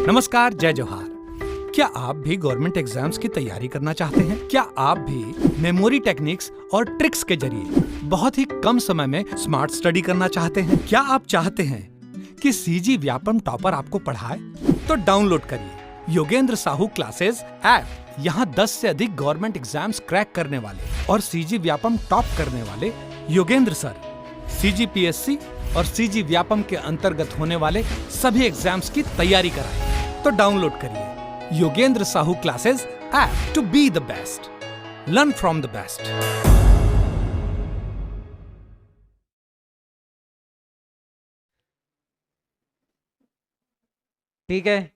नमस्कार, जय जोहार। क्या आप भी गवर्नमेंट एग्जाम्स की तैयारी करना चाहते हैं? क्या आप भी मेमोरी टेक्निक्स और ट्रिक्स के जरिए बहुत ही कम समय में स्मार्ट स्टडी करना चाहते हैं? क्या आप चाहते हैं कि सीजी व्यापम टॉपर आपको पढ़ाए? तो डाउनलोड करिए योगेंद्र साहू क्लासेस ऐप। यहाँ 10 से अधिक गवर्नमेंट एग्जाम्स क्रैक करने वाले और सीजी व्यापम टॉप करने वाले योगेंद्र सर सीजीपीएससी और सीजी व्यापम के अंतर्गत होने वाले सभी एग्जाम्स की तैयारी कराएं। तो डाउनलोड करिए Yogendra Sahu classes app to be the best, learn from the best. ठीक है,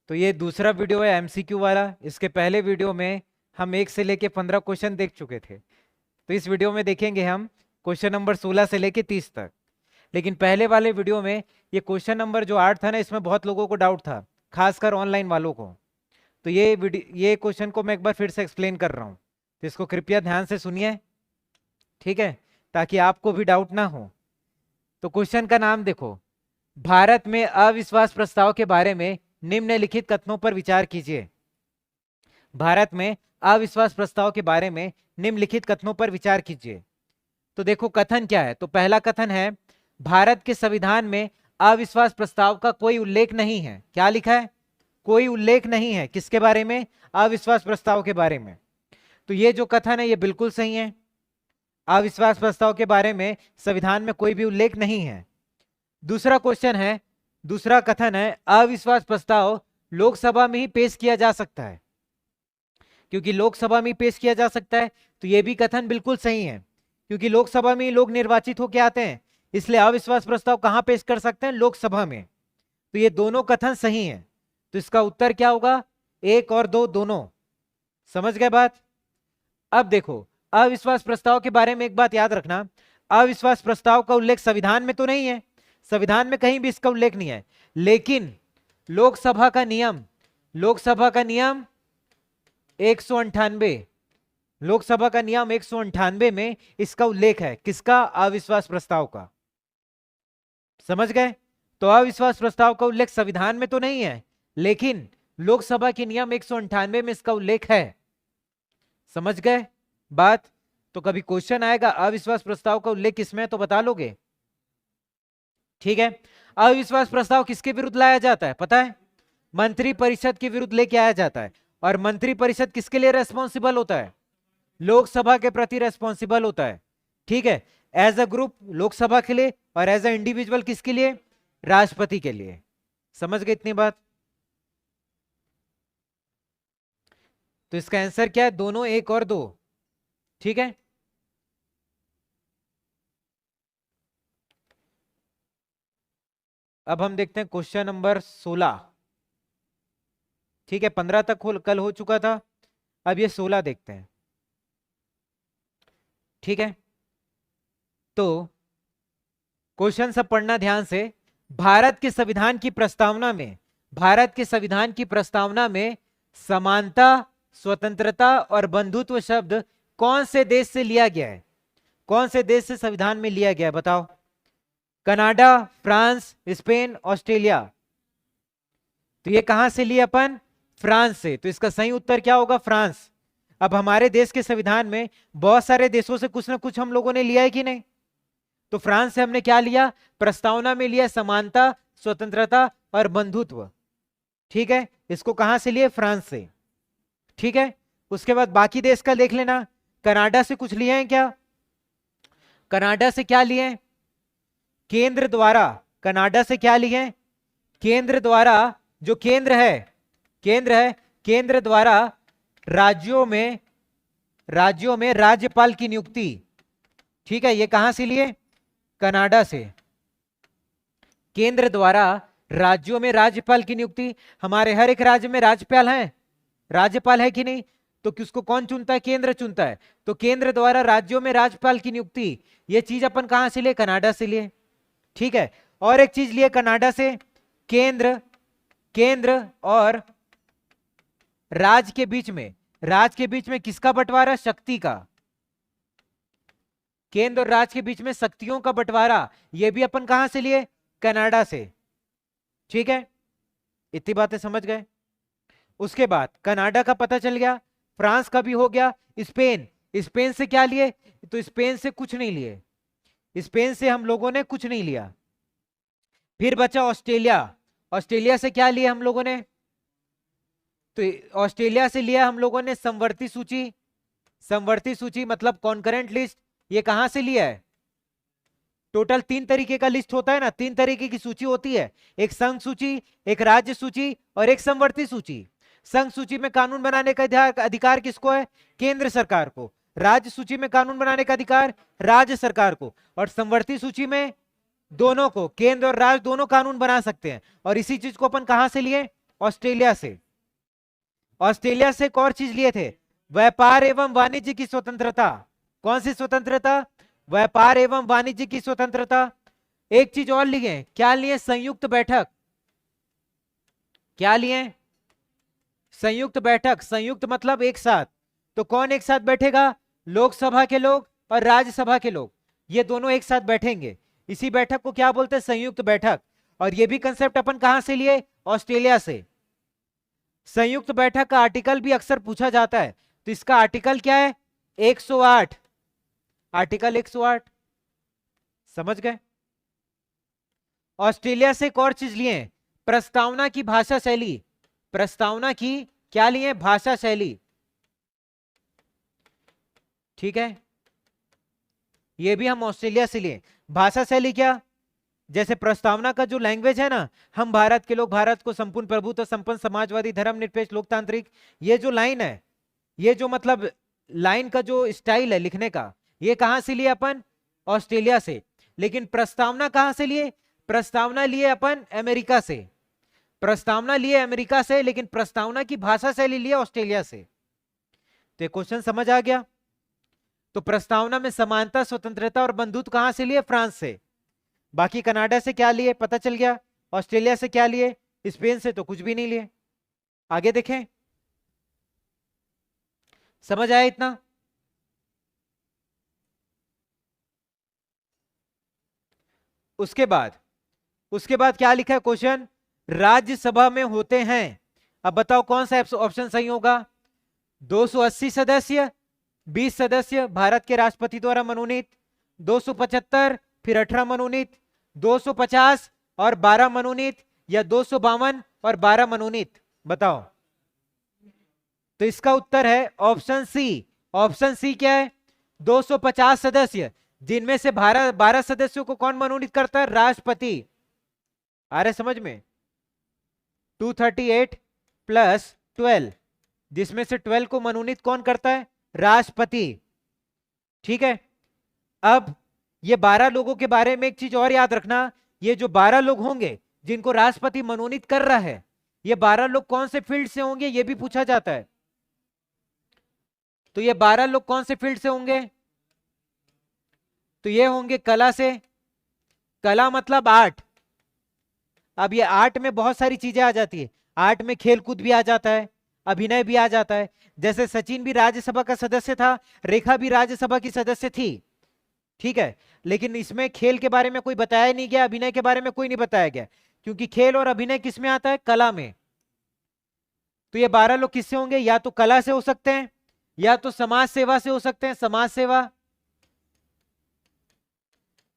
तो ये दूसरा वीडियो है एमसीक्यू वाला। इसके पहले वीडियो में हम 1 से लेके 15 क्वेश्चन देख चुके थे। तो इस वीडियो में देखेंगे हम क्वेश्चन नंबर 16 से लेके 30 तक। लेकिन पहले वाले वीडियो में ये क्वेश्चन नंबर जो 8 था ना, इसमें बहुत लोगों को डाउट था, खासकर ऑनलाइन वालों को। तो ये क्वेश्चन को मैं एक बार फिर से एक्सप्लेन कर रहा हूँ, तो इसको कृपया ध्यान से सुनिए, ठीक है, ताकि आपको भी डाउट ना हो। तो क्वेश्चन का नाम देखो, भारत में अविश्वास प्रस्ताव के बारे में निम्नलिखित कथनों पर विचार कीजिए। भारत में अविश्वास प्रस्ताव के बारे में निम्नलिखित कथनों पर विचार कीजिए। तो देखो कथन क्या है। तो पहला कथन है, भारत के संविधान में अविश्वास प्रस्ताव का कोई उल्लेख नहीं है। क्या लिखा है? कोई उल्लेख नहीं है। किसके बारे में? अविश्वास प्रस्ताव के बारे में। तो ये जो कथन है ये बिल्कुल सही है। अविश्वास प्रस्ताव के बारे में संविधान में कोई भी उल्लेख नहीं है। दूसरा क्वेश्चन है, दूसरा कथन है, अविश्वास प्रस्ताव लोकसभा में ही पेश किया जा सकता है। क्योंकि लोकसभा में पेश किया जा सकता है, तो यह भी कथन बिल्कुल सही है, क्योंकि लोकसभा में लोग निर्वाचित होकर आते हैं, इसलिए अविश्वास प्रस्ताव कहां पेश कर सकते हैं? लोकसभा में। तो ये दोनों कथन सही हैं। तो इसका उत्तर क्या होगा? 1 और 2 दोनों। समझ गए बात? अब देखो, अविश्वास प्रस्ताव के बारे में एक बात याद रखना, अविश्वास प्रस्ताव का उल्लेख संविधान में तो नहीं है, संविधान में कहीं भी इसका उल्लेख नहीं है, लेकिन लोकसभा का नियम 198, लोकसभा का नियम 198 में इसका उल्लेख है। किसका? अविश्वास प्रस्ताव का। समझ गए? तो अविश्वास प्रस्ताव का उल्लेख संविधान में तो नहीं है, लेकिन लोकसभा के नियम 198 में इसका उल्लेख है। समझ गए बात? तो कभी क्वेश्चन आएगा अविश्वास प्रस्ताव का उल्लेख किसमें, तो बता लोगे? ठीक है। अविश्वास प्रस्ताव किसके विरुद्ध लाया जाता है पता है? मंत्री परिषद के विरुद्ध लेके आया जाता है। और मंत्री परिषद किसके लिए रेस्पॉन्सिबल होता है? लोकसभा के प्रति रेस्पॉन्सिबल होता है। ठीक है, एज अ ग्रुप लोकसभा के लिए, और एज अ इंडिविजुअल किसके लिए? राष्ट्रपति के लिए। समझ गए इतनी बात? तो इसका आंसर क्या है? दोनों, 1 और 2। ठीक है, अब हम देखते हैं क्वेश्चन नंबर 16। ठीक है, 15 तक कल हो चुका था, अब ये 16 देखते हैं। ठीक है, तो क्वेश्चन सब पढ़ना ध्यान से। भारत के संविधान की प्रस्तावना में, भारत के संविधान की प्रस्तावना में समानता, स्वतंत्रता और बंधुत्व शब्द कौन से देश से लिया गया है? कौन से देश से संविधान में लिया गया है बताओ? Canada, France, Spain, Australia. तो ये कहां से लिया अपन? फ्रांस से। तो इसका सही उत्तर क्या होगा? फ्रांस। अब हमारे देश के संविधान में बहुत सारे देशों से कुछ ना कुछ हम लोगों ने लिया है कि नहीं? तो फ्रांस से हमने क्या लिया? प्रस्तावना में लिया समानता, स्वतंत्रता और बंधुत्व। ठीक है, इसको कहां से लिए? फ्रांस से। ठीक है, उसके बाद बाकी देश का देख लेना। कनाडा से कुछ लिए हैं क्या? कनाडा से क्या लिए हैं? केंद्र द्वारा। कनाडा से क्या लिए हैं? केंद्र द्वारा, जो केंद्र है, केंद्र द्वारा राज्यों में राज्यपाल की नियुक्ति। ठीक है, ये कहां से लिए? कनाडा से। केंद्र द्वारा राज्यों में राज्यपाल की नियुक्ति। हमारे हर एक राज्य में राज्यपाल है कि नहीं? तो किसको कौन चुनता है? केंद्र चुनता है। तो केंद्र द्वारा राज्यों में राज्यपाल की नियुक्ति, ये चीज अपन कहां से लिए? कनाडा से लिए। ठीक है, और एक चीज लिए कनाडा से, केंद्र और राज्य के बीच में किसका बंटवारा? शक्ति का। केंद्र और राज्य के बीच में शक्तियों का बंटवारा, यह भी अपन कहां से लिए? कनाडा से। ठीक है, इतनी बातें समझ गए। उसके बाद कनाडा का पता चल गया, फ्रांस का भी हो गया। स्पेन, स्पेन से क्या लिए? तो स्पेन से कुछ नहीं लिए, स्पेन से हम लोगों ने कुछ नहीं लिया। फिर बचा ऑस्ट्रेलिया, ऑस्ट्रेलिया से क्या लिया हम लोगों ने? तो ऑस्ट्रेलिया से लिया हम लोगों ने समवर्ती सूची, समवर्ती सूची मतलब कॉन्करेंट लिस्ट। ये कहां से लिया है? टोटल 3 तरीके का लिस्ट होता है ना, 3 तरीके की सूची होती है, एक संघ सूची, एक राज्य सूची और एक समवर्ती सूची। संघ सूची में कानून बनाने का अधिकार किसको है? केंद्र सरकार को। राज्य सूची में कानून बनाने का अधिकार राज्य सरकार को, और समवर्ती सूची में दोनों को, केंद्र और राज्य दोनों कानून बना सकते हैं। और इसी चीज को अपन कहां से लिए? ऑस्ट्रेलिया से। ऑस्ट्रेलिया से एक और चीज लिए थे, व्यापार एवं वाणिज्य की स्वतंत्रता। कौन सी स्वतंत्रता? व्यापार एवं वाणिज्य की स्वतंत्रता। एक चीज और लिए, क्या लिए? संयुक्त बैठक। क्या लिए? संयुक्त बैठक। संयुक्त मतलब एक साथ। तो कौन एक साथ बैठेगा? लोकसभा के लोग और राज्यसभा के लोग, ये दोनों एक साथ बैठेंगे। इसी बैठक को क्या बोलते हैं? संयुक्त बैठक। और ये भी कंसेप्ट अपन कहां से लिए? ऑस्ट्रेलिया से। संयुक्त बैठक का आर्टिकल भी अक्सर पूछा जाता है, तो इसका आर्टिकल क्या है? 108, आर्टिकल 108। समझ गए? ऑस्ट्रेलिया से एक और चीज लिए, प्रस्तावना की भाषा शैली। प्रस्तावना की क्या लिए? भाषा शैली। ठीक है, ये भी हम ऑस्ट्रेलिया से लिए। भाषा शैली क्या? जैसे प्रस्तावना का जो लैंग्वेज है ना, हम भारत के लोग भारत को संपूर्ण प्रभुत्व संपन्न समाजवादी धर्मनिरपेक्ष लोकतांत्रिक, ये जो लाइन है, ये जो मतलब लाइन का जो स्टाइल है लिखने का, ये कहां से लिए अपन? ऑस्ट्रेलिया से। लेकिन प्रस्तावना कहां से लिए? प्रस्तावना लिए अपन अमेरिका से। प्रस्तावना लिए अमेरिका से, लेकिन प्रस्तावना की भाषा शैली लिए ऑस्ट्रेलिया से। तो क्वेश्चन समझ आ गया? तो प्रस्तावना में समानता, स्वतंत्रता और बंधुत्व कहां से लिए? फ्रांस से। बाकी कनाडा से क्या लिए पता चल गया, ऑस्ट्रेलिया से क्या लिए, स्पेन से तो कुछ भी नहीं लिए। आगे देखें, समझ आया इतना? उसके बाद क्या लिखा है क्वेश्चन? राज्यसभा में होते हैं, अब बताओ कौन सा ऑप्शन सही होगा? 280 सदस्य, 20 सदस्य भारत के राष्ट्रपति द्वारा मनोनीत, 275 फिर 18 मनोनीत, 250 और 12 मनोनीत, या 252 और 12 मनोनीत? बताओ। तो इसका उत्तर है ऑप्शन सी। ऑप्शन सी क्या है? 250 सदस्य, जिनमें से 12 सदस्यों को कौन मनोनीत करता है? राष्ट्रपति। आ रहे समझ में? 238 प्लस 12, जिसमें से 12 को मनोनीत कौन करता है? राष्ट्रपति। ठीक है, अब ये 12 लोगों के बारे में एक चीज और याद रखना, ये जो 12 लोग होंगे जिनको राष्ट्रपति मनोनीत कर रहा है, ये 12 लोग कौन से फील्ड से होंगे, ये भी पूछा जाता है। तो ये 12 लोग कौन से फील्ड से होंगे? तो ये होंगे कला से। कला मतलब आर्ट। अब ये आर्ट में बहुत सारी चीजें आ जाती है, आर्ट में खेलकूद भी आ जाता है, अभिनय भी आ जाता है। जैसे सचिन भी राज्यसभा का सदस्य था, रेखा भी राज्यसभा की सदस्य थी, ठीक है, लेकिन इसमें खेल के बारे में कोई बताया नहीं गया, अभिनय के बारे में कोई नहीं बताया गया, क्योंकि खेल और अभिनय किसमें आता है? कला में। तो ये 12 लोग किससे होंगे? या तो कला से हो सकते हैं, या तो समाज सेवा से हो सकते हैं, समाज सेवा,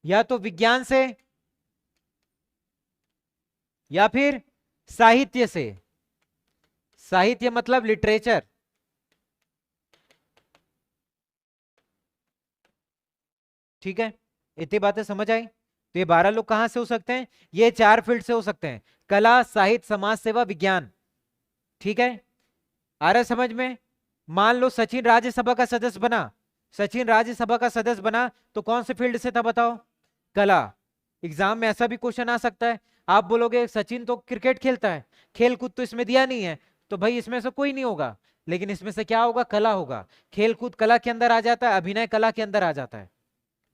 या तो विज्ञान से, या फिर साहित्य से। साहित्य मतलब लिटरेचर। ठीक है, इतनी बातें समझ आई? तो ये 12 लोग कहां से हो सकते हैं? ये 4 फील्ड से हो सकते हैं, कला, साहित्य, समाज सेवा, विज्ञान। ठीक है, आ रहा है समझ में? मान लो सचिन राज्यसभा का सदस्य बना, सचिन राज्यसभा का सदस्य बना तो कौन से फील्ड से था? बताओ। कला। एग्जाम में ऐसा भी क्वेश्चन आ सकता है, आप बोलोगे सचिन तो क्रिकेट खेलता है, खेलकूद तो इसमें दिया नहीं है, तो भाई इसमें से कोई नहीं होगा, लेकिन इसमें से क्या होगा? कला होगा। खेलकूद कला के अंदर आ जाता है, अभिनय कला के अंदर आ जाता है।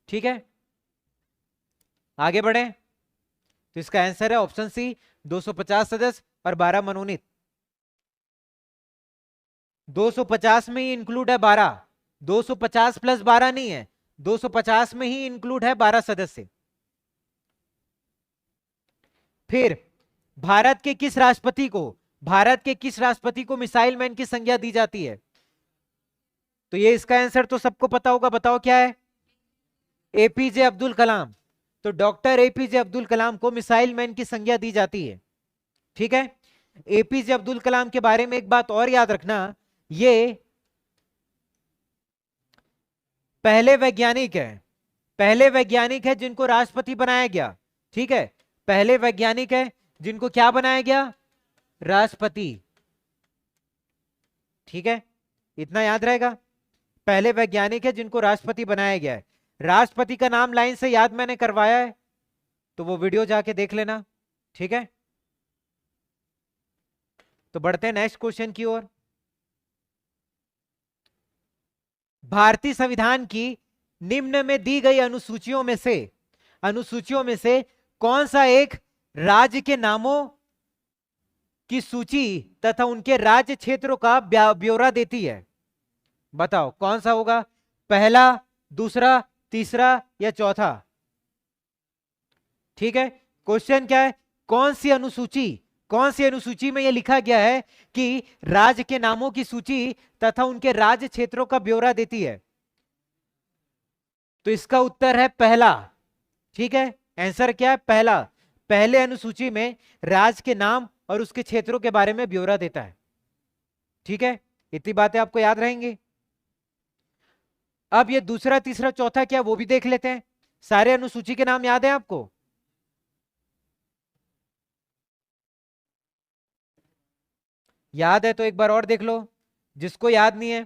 ठीक है, आगे बढ़े। तो इसका आंसर है ऑप्शन सी, 250 सदस्य और 12 मनोनीत। 250 में ही इंक्लूड है 12, 250 प्लस 12 नहीं है, 250 में ही इंक्लूड है 12 सदस्य। फिर भारत के किस राष्ट्रपति को, भारत के किस राष्ट्रपति को मिसाइल मैन की संज्ञा दी जाती है? तो ये इसका आंसर तो सबको पता होगा, बताओ क्या है? एपीजे अब्दुल कलाम। तो डॉक्टर एपीजे अब्दुल कलाम को मिसाइल मैन की संज्ञा दी जाती है। ठीक है, एपीजे अब्दुल कलाम के बारे में एक बात और याद रखना, ये पहले वैज्ञानिक है, पहले वैज्ञानिक है जिनको राष्ट्रपति बनाया गया। ठीक है, पहले वैज्ञानिक है जिनको क्या बनाया गया? राष्ट्रपति। ठीक है, इतना याद रहेगा, पहले वैज्ञानिक है जिनको राष्ट्रपति बनाया गया है। राष्ट्रपति का नाम लाइन से याद मैंने करवाया है, तो वो वीडियो जाके देख लेना। ठीक है, तो बढ़ते हैं नेक्स्ट क्वेश्चन की ओर। भारतीय संविधान की निम्न में दी गई अनुसूचियों में से कौन सा एक राज्य के नामों की सूची तथा उनके राज्य क्षेत्रों का ब्यौरा देती है? बताओ कौन सा होगा, पहला, दूसरा, तीसरा या चौथा? ठीक है, क्वेश्चन क्या है, कौन सी अनुसूची में यह लिखा गया है कि राज्य के नामों की सूची तथा उनके राज्य क्षेत्रों का ब्यौरा देती है? तो इसका उत्तर है पहला। ठीक है, आंसर क्या है? पहला। पहले अनुसूची में राज्य के नाम और उसके क्षेत्रों के बारे में ब्यौरा देता है। ठीक है, इतनी बातें आपको याद रहेंगी। अब ये दूसरा, तीसरा, चौथा क्या वो भी देख लेते हैं। सारे अनुसूची के नाम याद है आपको? याद है तो एक बार और देख लो, जिसको याद नहीं है।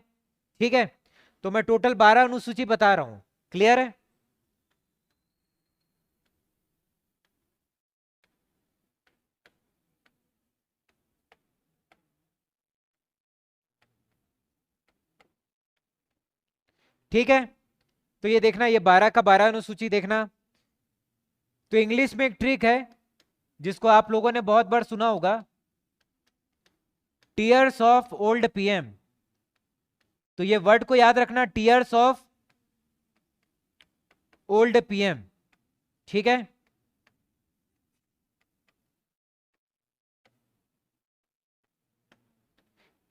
ठीक है, तो मैं टोटल 12 अनुसूची बता रहा हूं, क्लियर है? ठीक है, तो ये देखना, ये 12 का 12 अनुसूची देखना। तो इंग्लिश में एक ट्रिक है जिसको आप लोगों ने बहुत बार सुना होगा, टीयर्स ऑफ ओल्ड पीएम। तो ये वर्ड को याद रखना, टीयर्स ऑफ ओल्ड पीएम। ठीक है,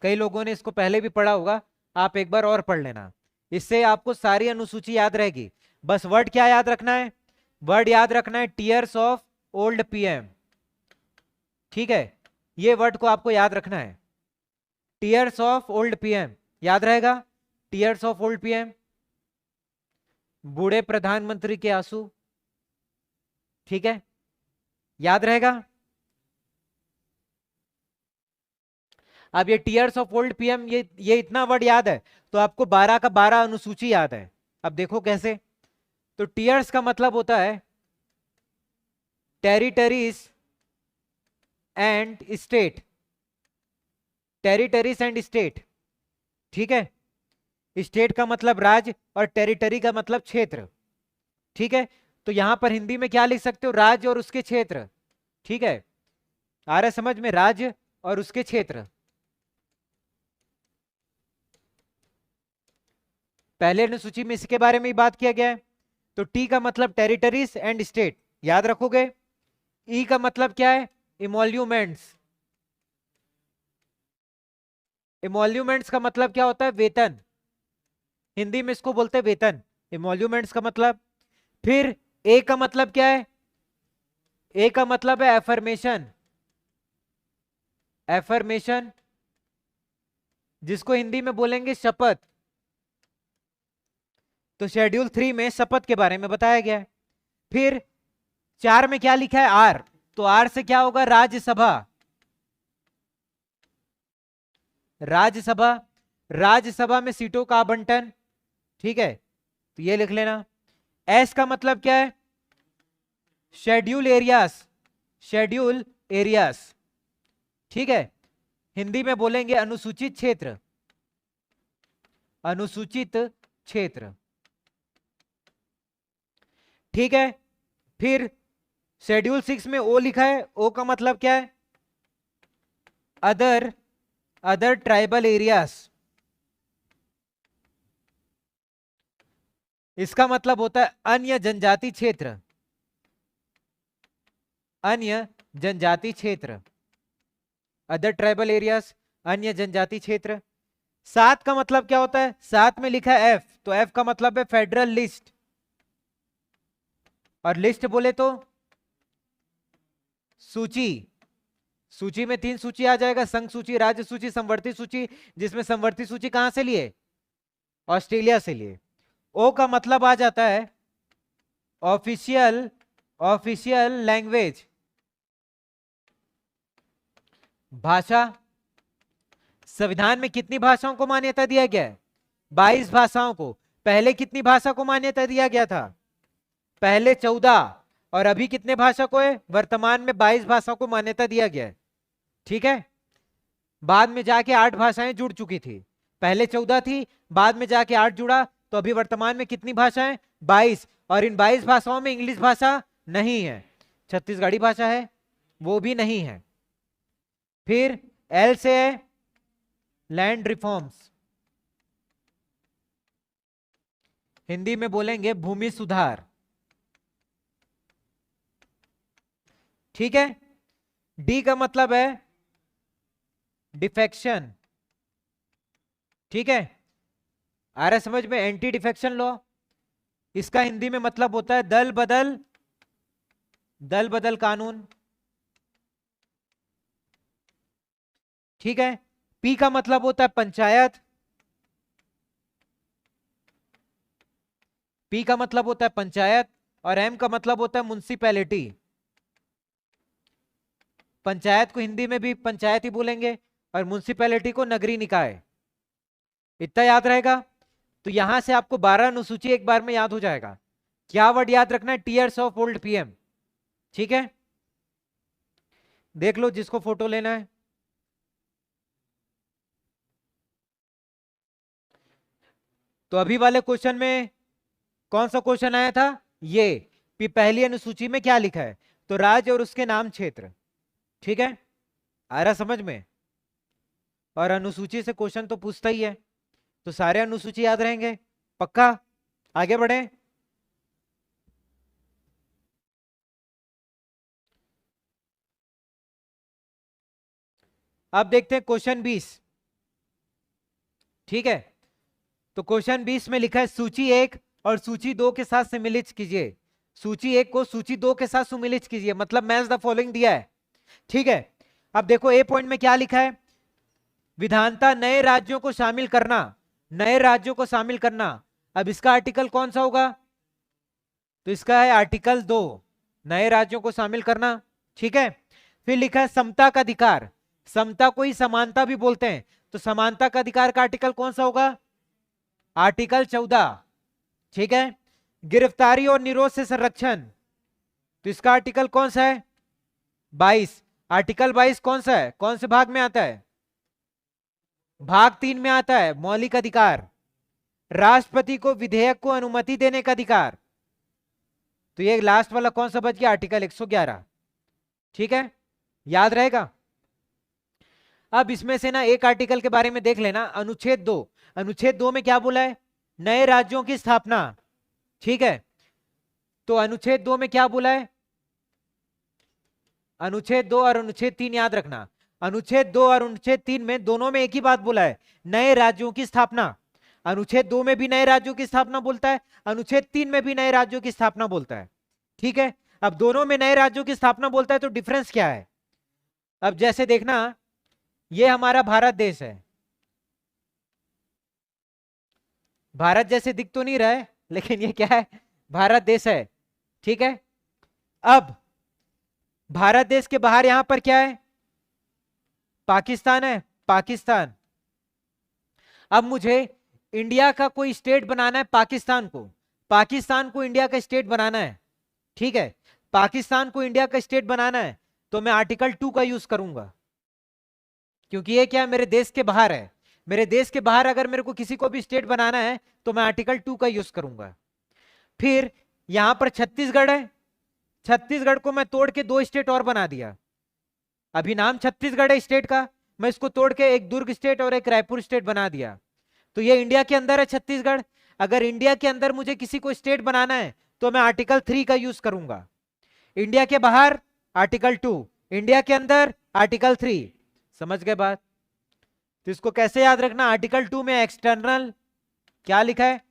कई लोगों ने इसको पहले भी पढ़ा होगा, आप एक बार और पढ़ लेना, इससे आपको सारी अनुसूची याद रहेगी। बस वर्ड क्या याद रखना है? वर्ड याद रखना है टीयर्स ऑफ ओल्ड पीएम। ठीक है, ये वर्ड को आपको याद रखना है, टीयर्स ऑफ ओल्ड पीएम, याद रहेगा? टीयर्स ऑफ ओल्ड पीएम, बूढ़े प्रधानमंत्री के आंसू। ठीक है, याद रहेगा? अब ये टीयर्स ऑफ ओल्ड पीएम, ये इतना वर्ड याद है तो आपको 12 का 12 अनुसूची याद है। अब देखो कैसे, तो टीयर्स का मतलब होता है territories and state, territories and state. ठीक है, स्टेट का मतलब राज्य और टेरिटरी का मतलब क्षेत्र। ठीक है, तो यहां पर हिंदी में क्या लिख सकते हो? राज्य और उसके क्षेत्र। ठीक है, आ रहा है समझ में? राज्य और उसके क्षेत्र। पहले अनुसूची में इसके बारे में ही बात किया गया है। तो टी का मतलब टेरिटरीज एंड स्टेट, याद रखोगे। ई का मतलब क्या है? इमोल्यूमेंट्स। इमोल्यूमेंट्स का मतलब क्या होता है? वेतन, हिंदी में इसको बोलते हैं वेतन, इमोल्यूमेंट्स का मतलब। फिर ए का मतलब क्या है? ए का मतलब है एफर्मेशन, एफर्मेशन जिसको हिंदी में बोलेंगे शपथ। तो शेड्यूल 3 में शपथ के बारे में बताया गया है। फिर 4 में क्या लिखा है? आर, तो आर से क्या होगा? राज्यसभा, राज्यसभा, राज्यसभा में सीटों का आवंटन। ठीक है, तो ये लिख लेना। एस का मतलब क्या है? Schedule areas, schedule areas. ठीक है, हिंदी में बोलेंगे अनुसूचित क्षेत्र, अनुसूचित क्षेत्र। ठीक है, फिर शेड्यूल 6 में ओ लिखा है, ओ का मतलब क्या है? Other, other tribal areas. इसका मतलब होता है अन्य जनजाति क्षेत्र, अन्य जनजाति क्षेत्र, अदर ट्राइबल एरियाज, अन्य जनजाति क्षेत्र। 7 का मतलब क्या होता है? 7 में लिखा है एफ, तो एफ का मतलब है फेडरल लिस्ट, और लिस्ट बोले तो सूची। सूची में 3 सूची आ जाएगा, संघ सूची, राज्य सूची, संवर्ती सूची, जिसमें संवर्ती सूची कहां से लिए? ऑस्ट्रेलिया से लिए। ओ का मतलब आ जाता है ऑफिशियल लैंग्वेज, भाषा। संविधान में कितनी भाषाओं को मान्यता दिया गया है? 22 भाषाओं को। पहले कितनी भाषा को मान्यता दिया गया था? पहले 14, और अभी कितने भाषा को है? वर्तमान में 22 भाषाओं को मान्यता दिया गया है, ठीक है। बाद में जाके 8 भाषाएं जुड़ चुकी थी, पहले 14 थी, बाद में जाके 8 जुड़ा, तो अभी वर्तमान में कितनी भाषाएं? 22। और इन 22 भाषाओं में इंग्लिश भाषा नहीं है, छत्तीसगढ़ी भाषा है, वो भी नहीं है। फिर एल से है लैंड रिफॉर्म्स, हिंदी में बोलेंगे भूमि सुधार, ठीक है। डी का मतलब है डिफेक्शन, ठीक है। आ रहा समझ में? एंटी डिफेक्शन लॉ, इसका हिंदी में मतलब होता है दल बदल कानून, ठीक है। पी का मतलब होता है पंचायत, पी का मतलब होता है पंचायत, और एम का मतलब होता है म्युनिसिपैलिटी। पंचायत को हिंदी में भी पंचायत ही बोलेंगे, और म्युनिसिपैलिटी को नगरीय निकाय। इतना याद रहेगा? तो यहां से आपको 12 अनुसूची एक बार में याद हो जाएगा। क्या वर्ड याद रखना है? टीयर्स ऑफ ओल्ड पीएम, ठीक है। देख लो जिसको फोटो लेना है। तो अभी वाले क्वेश्चन में कौन सा क्वेश्चन आया था? ये पहली अनुसूची में क्या लिखा है? तो राज्य और उसके नाम क्षेत्र, ठीक है। आ रहा समझ में? और अनुसूची से क्वेश्चन तो पूछता ही है, तो सारे अनुसूची याद रहेंगे पक्का। आगे बढ़े। अब देखते हैं क्वेश्चन 20, ठीक है। तो क्वेश्चन 20 में लिखा है सूची 1 और सूची 2 के साथ सम्मिलित कीजिए। सूची 1 को सूची 2 के साथ सम्मिलित कीजिए, मतलब मैच द फॉलोइंग दिया है, ठीक है। अब देखो ए पॉइंट में क्या लिखा है? विधानता नए राज्यों को शामिल करना, नए राज्यों को शामिल करना। अब इसका आर्टिकल कौन सा होगा? तो इसका है आर्टिकल 2, नए राज्यों को शामिल करना, ठीक है। फिर लिखा है समता का अधिकार, समता को ही समानता भी बोलते हैं, तो समानता का अधिकार का आर्टिकल कौन सा होगा? आर्टिकल 14, ठीक है। गिरफ्तारी और निरोध से संरक्षण, तो इसका आर्टिकल कौन सा है? 22। आर्टिकल 22 कौन सा है? कौन से भाग में आता है? भाग 3 में आता है, मौलिक अधिकार। राष्ट्रपति को विधेयक को अनुमति देने का अधिकार, तो ये लास्ट वाला कौन सा बच गया? आर्टिकल 111, ठीक है, याद रहेगा। अब इसमें से ना एक आर्टिकल के बारे में देख लेना, अनुच्छेद 2। अनुच्छेद 2 में क्या बोला है? नए राज्यों की स्थापना, ठीक है। तो अनुच्छेद 2 में क्या बोला है? अनुच्छेद 2 और अनुच्छेद 3 याद रखना। अनुच्छेद 2 और अनुच्छेद 3 में दोनों में एक ही बात बोला है, नए राज्यों की स्थापना। अनुच्छेद 2 में भी नए राज्यों की स्थापना बोलता है, अनुच्छेद 3 में भी नए राज्यों की स्थापना बोलता है, ठीक है। अब दोनों में नए राज्यों की स्थापना बोलता है, तो डिफरेंस क्या है? अब जैसे देखना, ये हमारा भारत देश है, भारत जैसे दिख तो नहीं रहा है, लेकिन ये क्या है? भारत देश है, ठीक है। अब भारत देश के बाहर यहां पर क्या है? पाकिस्तान है, पाकिस्तान। अब मुझे इंडिया का कोई स्टेट बनाना है, पाकिस्तान को, पाकिस्तान को इंडिया का स्टेट बनाना है, ठीक है। पाकिस्तान को इंडिया का स्टेट बनाना है, तो मैं आर्टिकल 2 का यूज करूंगा, क्योंकि ये क्या है? मेरे देश के बाहर है। मेरे देश के बाहर अगर मेरे को किसी को भी स्टेट बनाना है, तो मैं आर्टिकल 2 का यूज करूंगा। फिर यहां पर छत्तीसगढ़ है, छत्तीसगढ़ को मैं तोड़ के 2 स्टेट और बना दिया। अभी नाम छत्तीसगढ़ है स्टेट का, मैं इसको तोड़ के एक दुर्ग स्टेट और एक रायपुर स्टेट बना दिया, तो ये इंडिया के अंदर है छत्तीसगढ़। अगर इंडिया के अंदर मुझे किसी को स्टेट बनाना है, तो मैं आर्टिकल 3 का यूज करूंगा। इंडिया के बाहर आर्टिकल 2, इंडिया के अंदर आर्टिकल 3। समझ गए बात? तो इसको कैसे याद रखना, आर्टिकल 2 में एक्सटर्नल क्या लिखा है,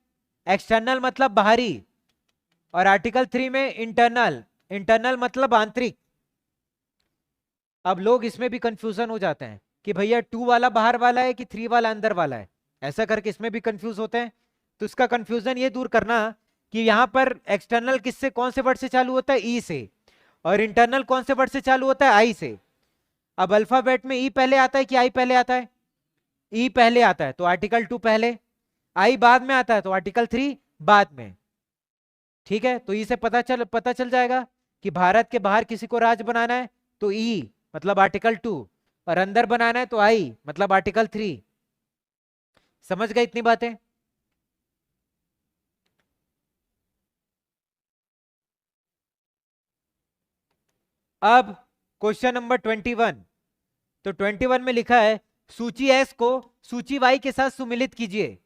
एक्सटर्नल मतलब बाहरी, और आर्टिकल 3 में इंटरनल, इंटरनल मतलब आंतरिक। अब लोग इसमें भी कंफ्यूजन हो जाते हैं कि भैया 2 वाला बाहर वाला है कि 3 वाला अंदर वाला है, ऐसा करके इसमें भी कंफ्यूज होते हैं। तो इसका कंफ्यूजन ये दूर करना कि यहां पर एक्सटर्नल किससे, कौन से वर्ड से चालू होता है, ई से, और इंटरनल कौन से वर्ड से चालू होता है, आई से। अब अल्फाबेट में ई पहले आता है कि आई पहले आता है, ई पहले आता है तो आर्टिकल 2 पहले, आई बाद में आता है तो आर्टिकल 3 बाद में। ठीक है, तो ई से पता चल जाएगा कि भारत के बाहर किसी को राज्य बनाना है तो ई मतलब आर्टिकल 2, और अंदर बनाना है तो आई मतलब आर्टिकल 3। समझ गए इतनी बातें? अब क्वेश्चन नंबर 21। तो 21 में लिखा है सूची एक्स को सूची वाई के साथ सुमिलित कीजिए।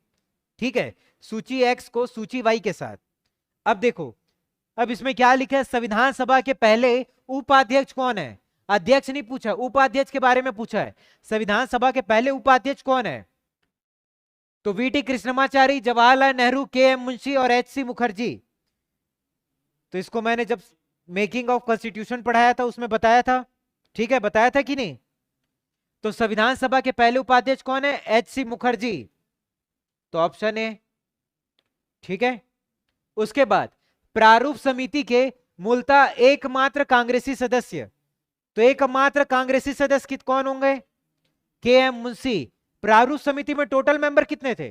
ठीक है, सूची एक्स को सूची वाई के साथ। अब देखो, अब इसमें क्या लिखा है, संविधान सभा के पहले उपाध्यक्ष कौन है। अध्यक्ष नहीं पूछा, उपाध्यक्ष के बारे में पूछा है। संविधान सभा के पहले उपाध्यक्ष कौन है? तो वीटी कृष्णमाचारी, जवाहरलाल नेहरू, के एम मुंशी और एच सी मुखर्जी। तो इसको मैंने जब मेकिंग ऑफ कॉन्स्टिट्यूशन पढ़ाया था उसमें बताया था। ठीक है, बताया था कि नहीं? तो संविधान सभा के पहले उपाध्यक्ष कौन है? एच सी मुखर्जी, तो ऑप्शन ए। ठीक है, उसके बाद प्रारूप समिति के मूलतः एकमात्र कांग्रेसी सदस्य, तो एकमात्र कांग्रेसी सदस्य कौन होंगे? के एम मुंशी। प्रारूप समिति में टोटल मेंबर कितने थे?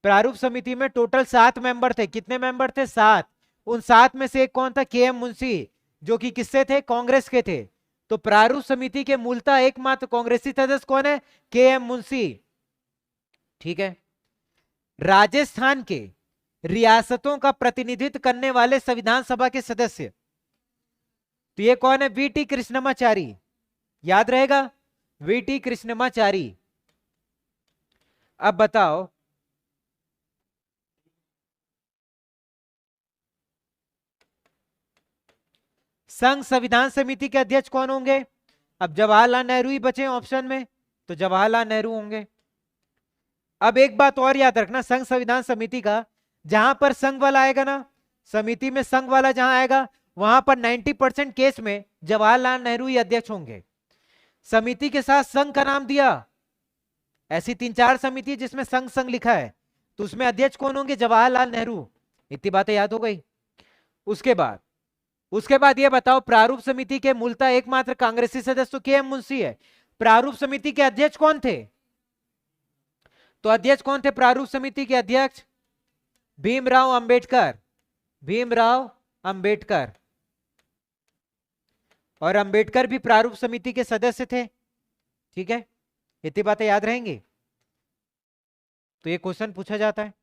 प्रारूप समिति में टोटल 7 मेंबर थे। कितने मेंबर थे? 7। उन 7 में से एक कौन था? के एम मुंशी, जो कि किससे थे? कांग्रेस के थे। तो प्रारूप समिति के मूलतः एकमात्र कांग्रेसी सदस्य कौन है? के एम मुंशी। ठीक है, राजस्थान के रियासतों का प्रतिनिधित्व करने वाले संविधान सभा के सदस्य, तो ये कौन है? वीटी कृष्णमाचारी। याद रहेगा, वीटी कृष्णमाचारी। अब बताओ, संघ संविधान समिति के अध्यक्ष कौन होंगे? अब जवाहरलाल नेहरू ही बचे ऑप्शन में, तो जवाहरलाल नेहरू होंगे। अब एक बात और याद रखना, संघ संविधान समिति का जहां पर संघ वाला आएगा ना, समिति में संघ वाला जहां आएगा वहां पर 90% केस में जवाहरलाल नेहरू ही अध्यक्ष होंगे। समिति के साथ संघ का नाम दिया, ऐसी 3-4 समिति जिसमें संघ संघ लिखा है, तो उसमें अध्यक्ष कौन होंगे? जवाहरलाल नेहरू। इतनी बातें याद हो गई? उसके बाद ये बताओ, प्रारूप समिति के मूलतः एकमात्र कांग्रेसी सदस्य के एम मुंशी है। प्रारूप समिति के अध्यक्ष कौन थे? तो अध्यक्ष कौन थे प्रारूप समिति के अध्यक्ष? भीमराव अंबेडकर। भीमराव अंबेडकर, और अंबेडकर भी प्रारूप समिति के सदस्य थे। ठीक है, इतनी बातें याद रहेंगी? तो ये क्वेश्चन पूछा जाता है।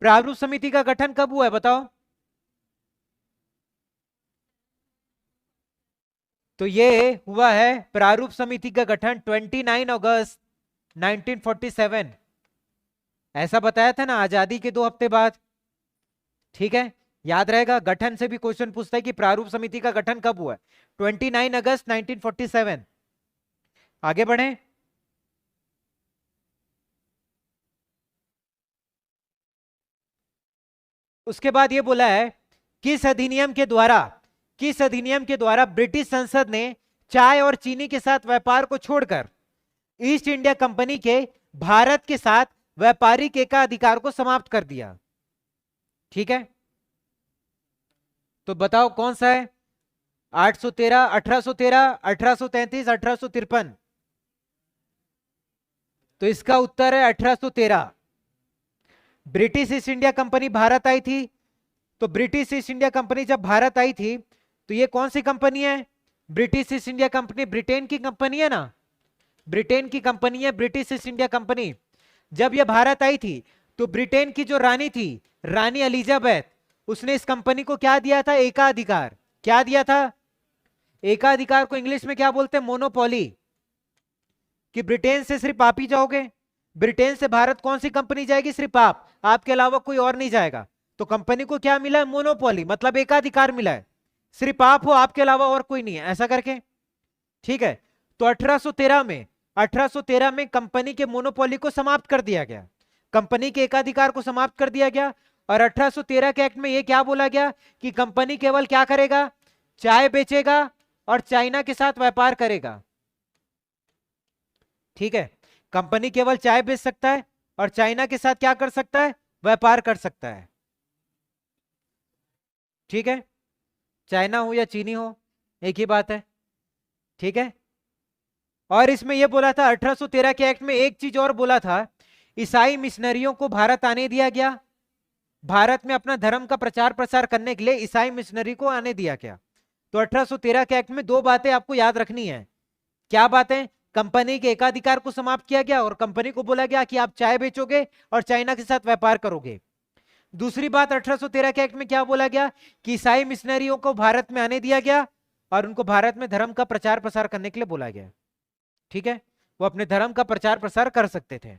प्रारूप समिति का गठन कब हुआ है बताओ? तो ये हुआ है प्रारूप समिति का गठन 29 अगस्त 1947। ऐसा बताया था ना, आजादी के 2 हफ्ते बाद। ठीक है, याद रहेगा, गठन से भी क्वेश्चन पूछता है कि प्रारूप समिति का गठन कब हुआ है? 29 अगस्त 1947। आगे बढ़े। उसके बाद ये बोला है, किस अधिनियम के द्वारा ब्रिटिश संसद ने चाय और चीनी के साथ व्यापार को छोड़कर ईस्ट इंडिया कंपनी के भारत के साथ व्यापारिक एकाधिकार को समाप्त कर दिया? ठीक है, तो बताओ कौन सा है? 813, 1813, 1833, 1853। तो इसका उत्तर है 1813। ब्रिटिश ईस्ट इंडिया कंपनी भारत आई थी, तो ब्रिटिश ईस्ट इंडिया कंपनी जब भारत आई थी तो ये कौन सी कंपनी है? British East India company Britain की कंपनी है ना, ब्रिटेन की कंपनी है ब्रिटिश ईस्ट इंडिया कंपनी। जब ये भारत आई थी तो ब्रिटेन की जो रानी थी, रानी एलिजाबेथ, उसने इस कंपनी को क्या दिया था? एकाधिकार। क्या दिया था? एकाधिकार को इंग्लिश में क्या बोलते हैं? मोनोपोली। कि ब्रिटेन से सिर्फ आप ही जाओगे, ब्रिटेन से भारत कौन सी कंपनी जाएगी? सिर्फ आप, आपके अलावा कोई और नहीं जाएगा। तो कंपनी को क्या मिला है? मोनोपोली, मतलब एकाधिकार मिला है। सिर्फ आप हो, आपके अलावा और कोई नहीं है, ऐसा करके। ठीक है, तो 1813 में कंपनी के मोनोपोली को समाप्त कर दिया गया, कंपनी के एकाधिकार को समाप्त कर दिया गया। और 1813 के एक्ट में यह क्या बोला गया कि कंपनी केवल क्या करेगा, चाय बेचेगा और चाइना के साथ व्यापार करेगा। ठीक है, कंपनी केवल चाय बेच सकता है और चाइना के साथ क्या कर सकता है, व्यापार कर सकता है। ठीक है, चाइना हो या चीनी हो, एक ही बात है। ठीक है, और इसमें यह बोला था 1813 के एक्ट में एक चीज और बोला था, ईसाई मिशनरियों को भारत आने दिया गया, भारत में अपना धर्म का प्रचार प्रसार करने के लिए ईसाई मिशनरी को आने दिया गया। तो 1813 के एक्ट में दो बातें आपको याद रखनी है। क्या बातें, कंपनी के एकाधिकार को समाप्त किया गया और कंपनी को बोला गया कि आप चाय बेचोगे और चाइना के साथ व्यापार करोगे। दूसरी बात 1813 के एक्ट में क्या बोला गया कि ईसाई मिशनरियों को भारत में आने दिया गया और उनको भारत में धर्म का प्रचार प्रसार करने के लिए बोला गया। ठीक है, वो अपने धर्म का प्रचार प्रसार कर सकते थे,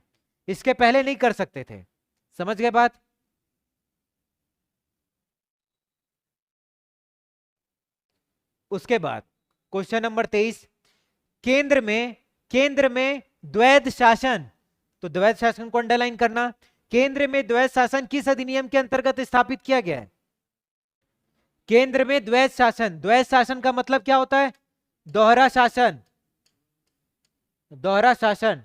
इसके पहले नहीं कर सकते थे। समझ गए बात? उसके बाद क्वेश्चन नंबर 23, केंद्र में द्वैध शासन, तो द्वैध शासन को अंडरलाइन करना। केंद्र में द्वैध शासन किस अधिनियम के अंतर्गत स्थापित किया गया है? केंद्र में द्वैध शासन, द्वैध शासन का मतलब क्या होता है, दोहरा शासन, दोहरा शासन।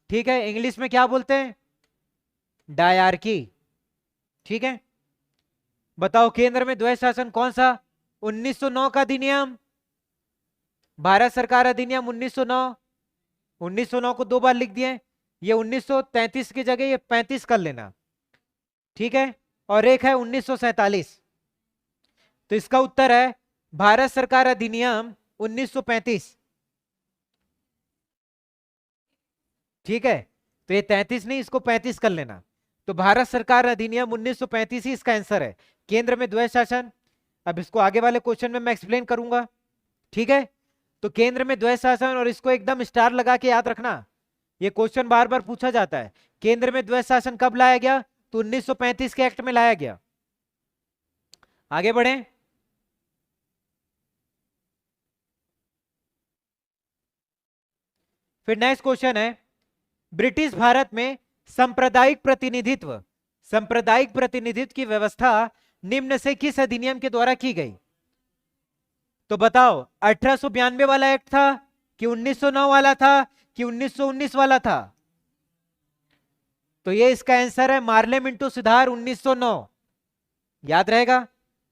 ठीक है, इंग्लिश में क्या बोलते हैं, डायरकी। ठीक है, बताओ केंद्र में द्वैध शासन कौन सा, 1909 का अधिनियम, भारत सरकार अधिनियम 1909। 1909 को दो बार लिख दिए, ये 1933 की जगह ये 35 कर लेना। ठीक है, और एक है 1947, तो इसका उत्तर है भारत सरकार अधिनियम 1935। ठीक है, तो ये 33 नहीं, इसको 35 कर लेना। तो भारत सरकार अधिनियम 1935 ही इसका आंसर है, केंद्र में द्वैध शासन। अब इसको आगे वाले क्वेश्चन में मैं एक्सप्लेन करूंगा। ठीक है, तो केंद्र में द्वैध शासन, और इसको एकदम स्टार लगा के याद रखना, ये क्वेश्चन बार बार पूछा जाता है। केंद्र में द्वैध शासन कब लाया गया, तो 1935 के एक्ट में लाया गया। आगे बढ़े, फिर नेक्स्ट क्वेश्चन है, ब्रिटिश भारत में सांप्रदायिक प्रतिनिधित्व, सांप्रदायिक प्रतिनिधित्व की व्यवस्था निम्न से किस अधिनियम के द्वारा की गई? तो बताओ 1892 वाला एक्ट था कि 1909 वाला था कि 1919 वाला था? तो ये इसका आंसर है मार्ले मिंटो सुधार 1909। याद रहेगा,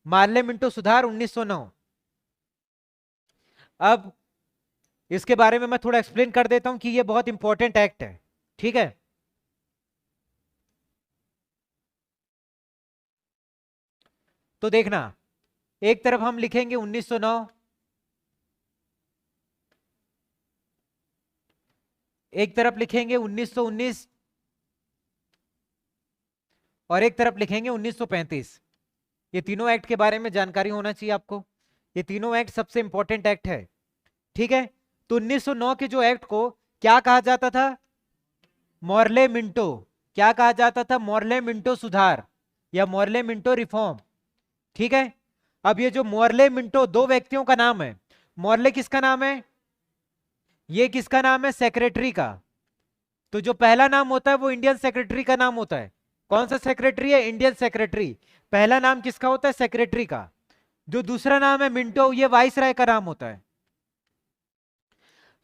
मार्ले मिंटो सुधार 1909। अब इसके बारे में मैं थोड़ा एक्सप्लेन कर देता हूं कि ये बहुत इंपॉर्टेंट एक्ट है। ठीक है, तो देखना, एक तरफ हम लिखेंगे 1909, एक तरफ लिखेंगे 1919 और एक तरफ लिखेंगे 1935। ये तीनों एक्ट के बारे में जानकारी होना चाहिए आपको, ये तीनों एक्ट सबसे इंपॉर्टेंट एक्ट है। ठीक है, तो 1909 के जो एक्ट को क्या कहा जाता था, मॉर्ले मिंटो, क्या कहा जाता था, मॉर्ले मिंटो सुधार या मॉर्ले मिंटो रिफॉर्म। ठीक है, अब ये जो मॉर्ले मिंटो, दो व्यक्तियों का नाम है। मॉर्ले किसका नाम है, ये किसका नाम है, सेक्रेटरी का। तो जो पहला नाम होता है वो इंडियन सेक्रेटरी का नाम होता है। कौन सा सेक्रेटरी है, इंडियन सेक्रेटरी। पहला नाम किसका होता है, सेक्रेटरी का। जो दूसरा नाम है मिंटो, ये वाइसराय का नाम होता है।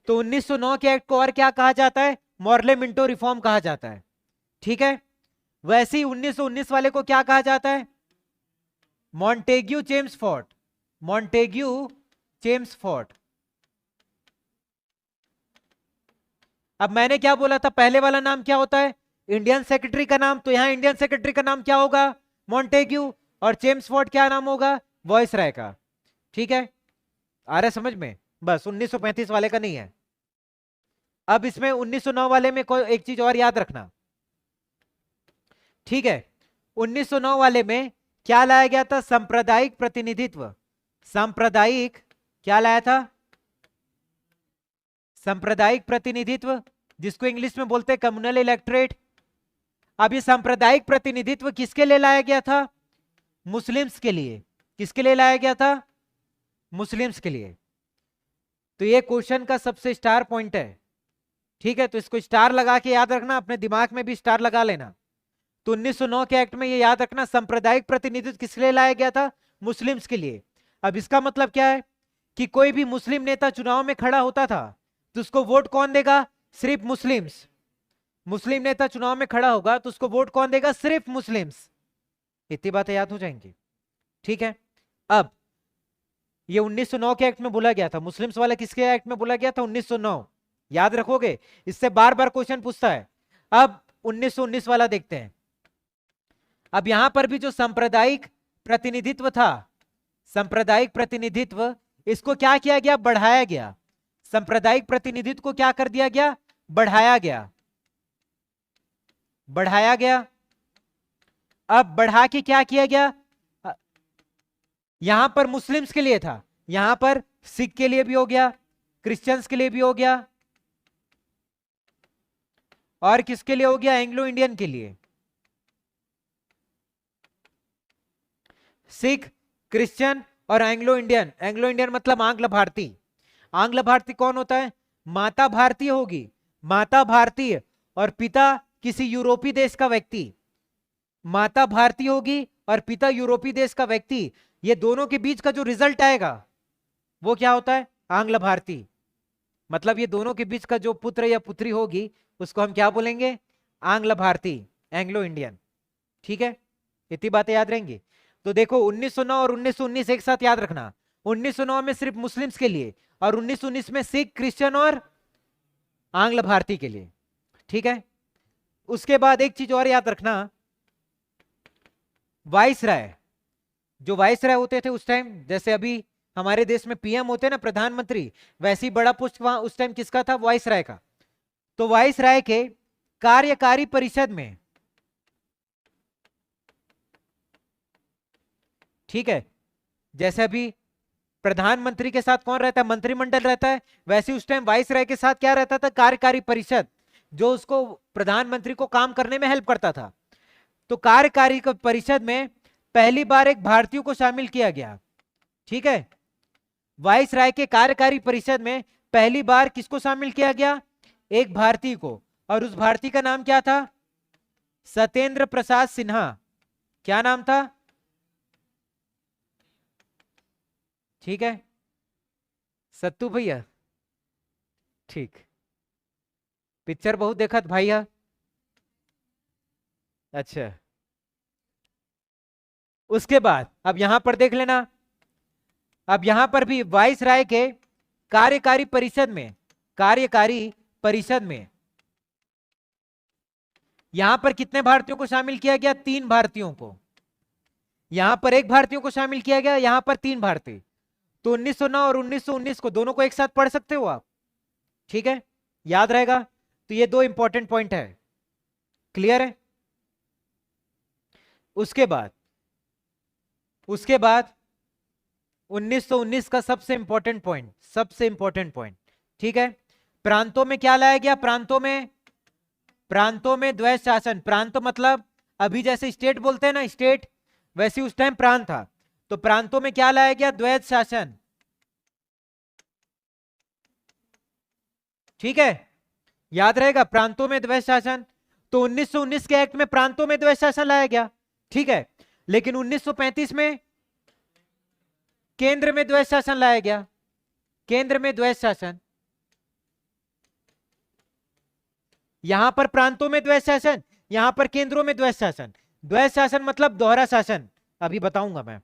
तो 1909 के एक्ट को और क्या कहा जाता है, मॉर्ले मिंटो रिफॉर्म कहा जाता है। ठीक है, वैसे ही 1919 वाले को क्या कहा जाता है, मॉन्टेग्यू चेम्सफोर्ड, मॉन्टेग्यू चेम्सफोर्ड। अब मैंने क्या बोला था, पहले वाला नाम क्या होता है, इंडियन सेक्रेटरी का नाम, तो यहां इंडियन सेक्रेटरी का नाम क्या होगा, मॉन्टेग्यू, और चेम्सफोर्ड क्या नाम होगा, वाइसराय का। ठीक है, आ रहा है समझ में, बस 1935 वाले का नहीं है। अब इसमें 1909 वाले में कोई एक चीज और याद रखना। ठीक है, 1909 वाले में क्या लाया गया था, सांप्रदायिक प्रतिनिधित्व। सांप्रदायिक क्या लाया था, सांप्रदायिक प्रतिनिधित्व, जिसको इंग्लिश में बोलते हैं कम्युनल इलेक्टोरेट। अब ये सांप्रदायिक प्रतिनिधित्व किसके लिए लाया गया था, मुस्लिम्स के लिए। किसके लिए लाया गया था? मुस्लिम्स के लिए। तो ये क्वेश्चन का सबसे स्टार पॉइंट है, ठीक है। तो इसको स्टार लगा के याद रखना, अपने दिमाग में भी स्टार लगा लेना। तो 1909 के एक्ट में ये याद रखना, सांप्रदायिक प्रतिनिधित्व किस लिए लाया गया था? मुस्लिम्स के लिए। अब इसका मतलब क्या है कि कोई भी मुस्लिम नेता चुनाव में खड़ा होता था तो उसको वोट कौन देगा? सिर्फ मुस्लिम्स। मुस्लिम नेता चुनाव में खड़ा होगा तो उसको वोट कौन देगा? सिर्फ मुस्लिम्स। इतनी बातें याद हो जाएंगी, ठीक है। अब ये 1909 के एक्ट में बोला गया था, मुस्लिम्स वाला किसके एक्ट में बोला गया था? 1909। याद रखोगे, इससे बार बार क्वेश्चन पूछता है। अब 1919 वाला देखते हैं। अब यहां पर भी जो सांप्रदायिक प्रतिनिधित्व था, सांप्रदायिक प्रतिनिधित्व, इसको क्या किया गया? बढ़ाया गया। सांप्रदायिक प्रतिनिधित्व को क्या कर दिया गया? बढ़ाया गया। बढ़ाया गया। अब बढ़ा के क्या किया गया? यहां पर मुस्लिम्स के लिए था, यहां पर सिख के लिए भी हो गया, क्रिश्चियंस के लिए भी हो गया, और किसके लिए हो गया? एंग्लो इंडियन के लिए। सिख, क्रिश्चियन और एंग्लो इंडियन। एंग्लो इंडियन मतलब आंग्ल भारतीय। आंग्ल भारतीय कौन होता है? माता भारतीय होगी, माता भारतीय, और पिता किसी यूरोपीय देश का व्यक्ति। माता भारतीय होगी और पिता यूरोपीय देश का व्यक्ति। ये दोनों के बीच का जो रिजल्ट आएगा वो क्या होता है? आंग्ल भारतीय। मतलब ये दोनों के बीच का जो पुत्र या पुत्री होगी उसको हम क्या बोलेंगे? आंग्ल भारतीय, एंग्लो इंडियन, ठीक है। इतनी बातें याद रहेंगी। तो देखो 1909 और 1919 एक साथ याद रखना। 1909 में सिर्फ मुस्लिम्स के लिए और 1919 में सिख, क्रिश्चियन और आंग्ल भारतीय के लिए, ठीक है। उसके बाद एक चीज और याद रखना, वाइसराय, जो वाइसराय होते थे उस टाइम, जैसे अभी हमारे देश में पीएम होते हैं ना, प्रधानमंत्री, वैसे ही बड़ा पोस्ट वहां उस टाइम किसका था? वाइसराय का। तो वाइसराय के कार्यकारी परिषद में, ठीक है, जैसे अभी प्रधानमंत्री के साथ कौन रहता है? मंत्रिमंडल रहता है। वैसे उस टाइम वाइसराय के साथ क्या रहता था? कार्यकारी परिषद, जो उसको प्रधानमंत्री को काम करने में हेल्प करता था। तो कार्यकारी परिषद में पहली बार एक भारतीय को शामिल किया गया, ठीक है। वाइसराय के कार्यकारी परिषद में पहली बार किसको शामिल किया गया? एक भारतीय को, और उस भारतीय का नाम क्या था? सत्येंद्र प्रसाद सिन्हा। क्या नाम था? ठीक है, सत्तू भैया, ठीक। पिक्चर बहुत देखा था भैया? अच्छा। उसके बाद अब यहां पर देख लेना, अब यहां पर भी वाइसराय के कार्यकारी परिषद में, कार्यकारी परिषद में यहां पर कितने भारतीयों को शामिल किया गया? 3 भारतीयों को। यहां पर 1 भारतीयों को शामिल किया गया, यहां पर 3 भारतीय। तो 1909 और 1919 को दोनों को एक साथ पढ़ सकते हो आप, ठीक है, याद रहेगा। तो ये 2 इंपॉर्टेंट पॉइंट है, क्लियर है। उसके बाद 1919 का सबसे इंपॉर्टेंट पॉइंट, सबसे इंपॉर्टेंट पॉइंट, ठीक है। प्रांतों में क्या लाया गया? प्रांतों में द्वैध शासन। प्रांत मतलब अभी जैसे स्टेट बोलते हैं ना, स्टेट, वैसे उस टाइम प्रांत था। तो प्रांतों में क्या लाया गया? द्वैध शासन, ठीक है, याद रहेगा, प्रांतों में द्वैध शासन। तो 1919 के एक्ट में प्रांतों में द्वैध शासन लाया गया, ठीक है। लेकिन 1935 में केंद्र में द्वैध शासन लाया गया, केंद्र में द्वैध शासन। यहां पर प्रांतों में द्वैध शासन, यहां पर केंद्रों में द्वैध शासन। द्वैध शासन मतलब दोहरा शासन, अभी बताऊंगा मैं,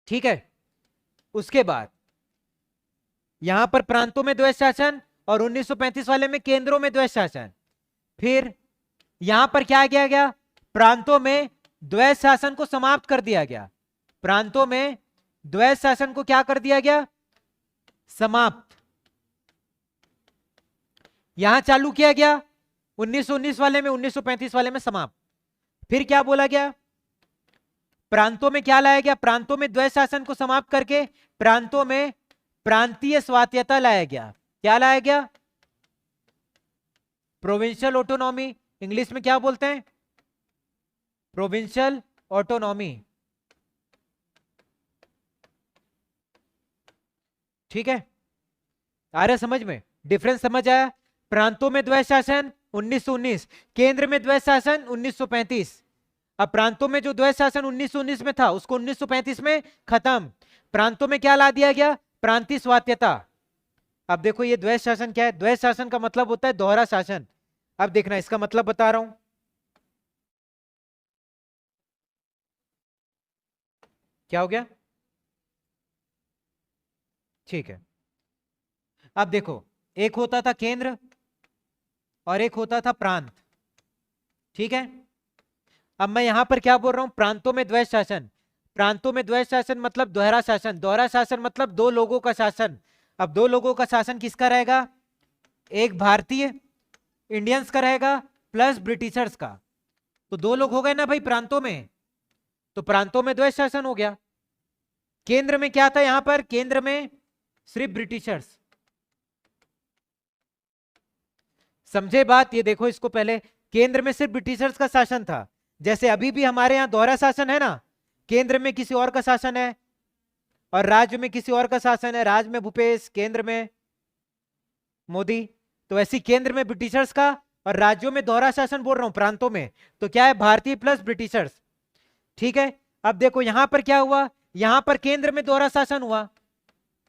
ठीक है। उसके बाद यहां पर प्रांतों में द्वैध शासन और 1935 वाले में केंद्रों में द्वैध शासन। फिर यहां पर क्या किया गया? प्रांतों में द्वैध शासन को समाप्त कर दिया गया। प्रांतों में द्वैध शासन को क्या कर दिया गया? समाप्त। यहां चालू किया गया 1919 वाले में, 1935 वाले में समाप्त। फिर क्या बोला गया? प्रांतों में क्या लाया गया? प्रांतों में द्वैध शासन को समाप्त करके प्रांतों में प्रांतीय स्वायत्तता लाया गया। क्या लाया गया? प्रोविंशियल ऑटोनॉमी, इंग्लिश में क्या बोलते हैं? Provincial autonomy. ठीक है, आ रहा समझ में? डिफरेंस समझ आया? प्रांतों में द्वैध शासन 1919, केंद्र में द्वैध शासन 1935। अब प्रांतों में जो द्वैध शासन 1919 में था उसको 1935 में खत्म। प्रांतों में क्या ला दिया गया? प्रांतीय स्वायत्तता। अब देखो ये द्वैध शासन क्या है? द्वैध शासन का मतलब होता है दोहरा शासन। अब देखना इसका मतलब बता रहा हूं। क्या हो गया? ठीक है, अब देखो एक होता था केंद्र और एक होता था प्रांत। ठीक है, अब मैं यहां पर क्या बोल रहा हूं? प्रांतों में द्वैध शासन। प्रांतों में द्वैध शासन मतलब दोहरा शासन। दोहरा शासन मतलब दो लोगों का शासन। अब दो लोगों का शासन किसका रहेगा? एक भारतीय इंडियंस का रहेगा प्लस ब्रिटिशर्स का। तो दो लोग हो गए ना भाई प्रांतों में, तो प्रांतों में द्वैध शासन हो गया। केंद्र में क्या था? यहां पर केंद्र में सिर्फ ब्रिटिशर्स। समझे बात? ये देखो इसको पहले, केंद्र में सिर्फ ब्रिटिशर्स का शासन था। जैसे अभी भी हमारे यहां दोहरा शासन है ना, केंद्र में किसी और का शासन है और राज्य में किसी और का शासन है। राज्य में भूपेश, केंद्र में मोदी। तो ऐसी केंद्र में ब्रिटिशर्स का और राज्यों में दोहरा शासन बोल रहा हूं प्रांतों में, तो क्या है? भारतीय प्लस ब्रिटिशर्स। ठीक है, अब देखो यहां पर क्या हुआ? यहां पर केंद्र में दोहरा शासन हुआ,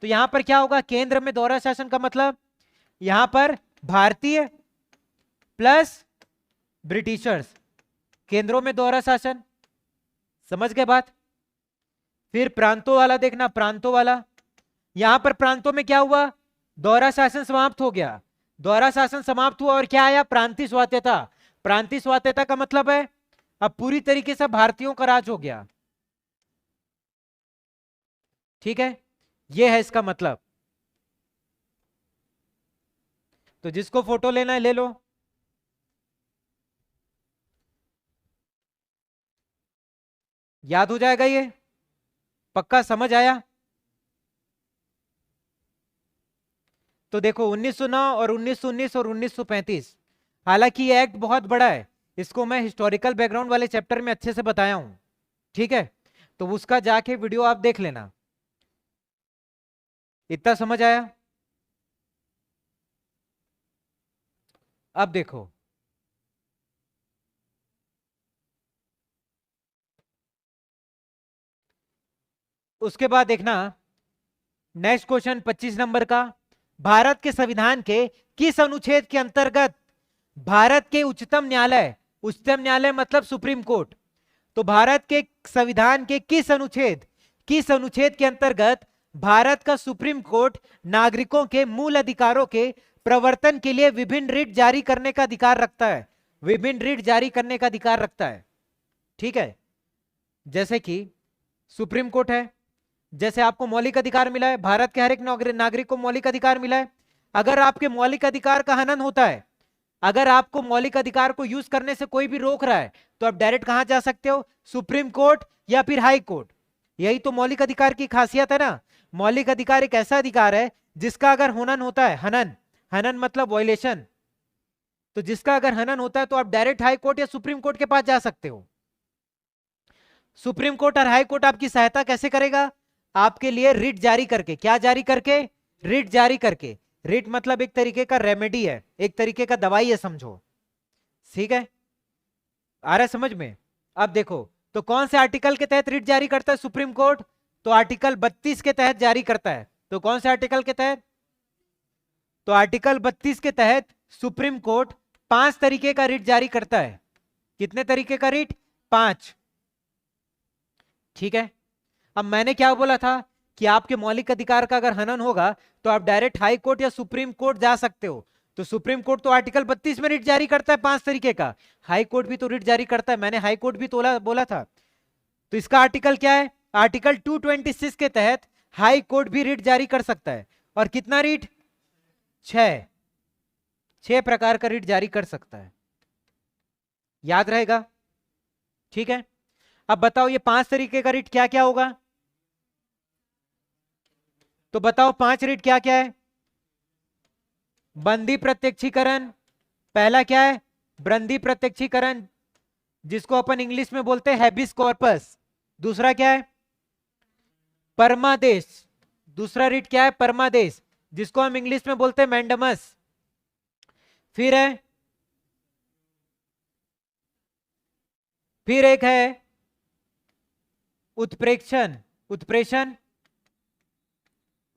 तो यहां पर क्या होगा? केंद्र में दोहरा शासन का मतलब यहां पर भारतीय प्लस ब्रिटिशर्स, केंद्रों में दोहरा शासन। समझ गए बात? फिर प्रांतों वाला देखना, प्रांतों वाला यहां पर प्रांतों में क्या हुआ? दोहरा शासन समाप्त हो गया। दोहरा शासन समाप्त हुआ और क्या आया? प्रांतीय स्वायत्तता। प्रांतीय स्वायत्तता का मतलब है अब पूरी तरीके से भारतीयों का राज हो गया। ठीक है, यह है इसका मतलब। तो जिसको फोटो लेना है ले लो। याद हो जाएगा ये? पक्का समझ आया? तो देखो 1909 और 1919 और 1935, हालांकि ये एक्ट बहुत बड़ा है, इसको मैं हिस्टोरिकल बैकग्राउंड वाले चैप्टर में अच्छे से बताया हूं। ठीक है, तो उसका जाके वीडियो आप देख लेना। इतना समझ आया? अब देखो उसके बाद देखना नेक्स्ट क्वेश्चन 25 नंबर का। भारत के संविधान के किस अनुच्छेद के अंतर्गत भारत के उच्चतम न्यायालय, उच्चतम न्यायालय मतलब सुप्रीम कोर्ट, तो भारत के संविधान के किस अनुच्छेद के अंतर्गत भारत का सुप्रीम कोर्ट नागरिकों के मूल अधिकारों के प्रवर्तन के लिए विभिन्न रिट जारी करने का अधिकार रखता है? विभिन्न रिट जारी करने का अधिकार रखता है। ठीक है, जैसे कि सुप्रीम कोर्ट है, जैसे आपको मौलिक अधिकार मिला है, भारत के हर एक नागरिक को मौलिक अधिकार मिला है। अगर आपके मौलिक अधिकार का हनन होता है, अगर आपको मौलिक अधिकार को यूज करने से कोई भी रोक रहा है, तो आप डायरेक्ट कहां जा सकते हो? सुप्रीम कोर्ट या फिर हाई कोर्ट। यही तो मौलिक अधिकार की खासियत है ना। मौलिक अधिकार एक ऐसा अधिकार है जिसका अगर हनन होता है, हनन, हनन मतलब वायलेशन, तो जिसका अगर हनन होता है तो आप डायरेक्ट हाई कोर्ट या सुप्रीम कोर्ट के पास जा सकते हो। सुप्रीम कोर्ट और हाई कोर्ट आपकी सहायता कैसे करेगा? आपके लिए रिट जारी करके। क्या जारी करके? रिट जारी करके। रिट मतलब एक तरीके का रेमेडी है, एक तरीके का दवाई है, समझो। ठीक है, आ रहा है समझ में? अब देखो तो कौन से आर्टिकल के तहत रिट जारी करता है सुप्रीम कोर्ट? तो आर्टिकल 32 के तहत जारी करता है। तो कौन से आर्टिकल के तहत? तो आर्टिकल 32 के तहत सुप्रीम कोर्ट 5 तरीके का रिट जारी करता है। कितने तरीके का रिट? 5। ठीक है, अब मैंने क्या बोला था कि आपके मौलिक अधिकार का अगर हनन होगा तो आप डायरेक्ट हाई कोर्ट या सुप्रीम कोर्ट जा सकते हो। तो सुप्रीम कोर्ट तो आर्टिकल 32 में रिट जारी करता है 5 तरीके का, हाई कोर्ट भी तो रिट जारी करता है। मैंने हाई कोर्ट भी तो बोला था। तो इसका आर्टिकल क्या है? आर्टिकल 226 के तहत हाई कोर्ट भी रिट जारी कर सकता है। और कितना रिट? 6 प्रकार का रिट जारी कर सकता है। याद रहेगा? ठीक है, अब बताओ ये 5 तरीके का रिट क्या क्या होगा? तो बताओ 5 रिट क्या क्या है? बंदी प्रत्यक्षीकरण, पहला क्या है? बंदी प्रत्यक्षीकरण, जिसको अपन इंग्लिश में बोलते हैं हैबिस कॉर्पस। दूसरा क्या है? परमादेश। दूसरा रिट क्या है? परमादेश, जिसको हम इंग्लिश में बोलते हैं मैंडमस। फिर एक है उत्प्रेक्षण,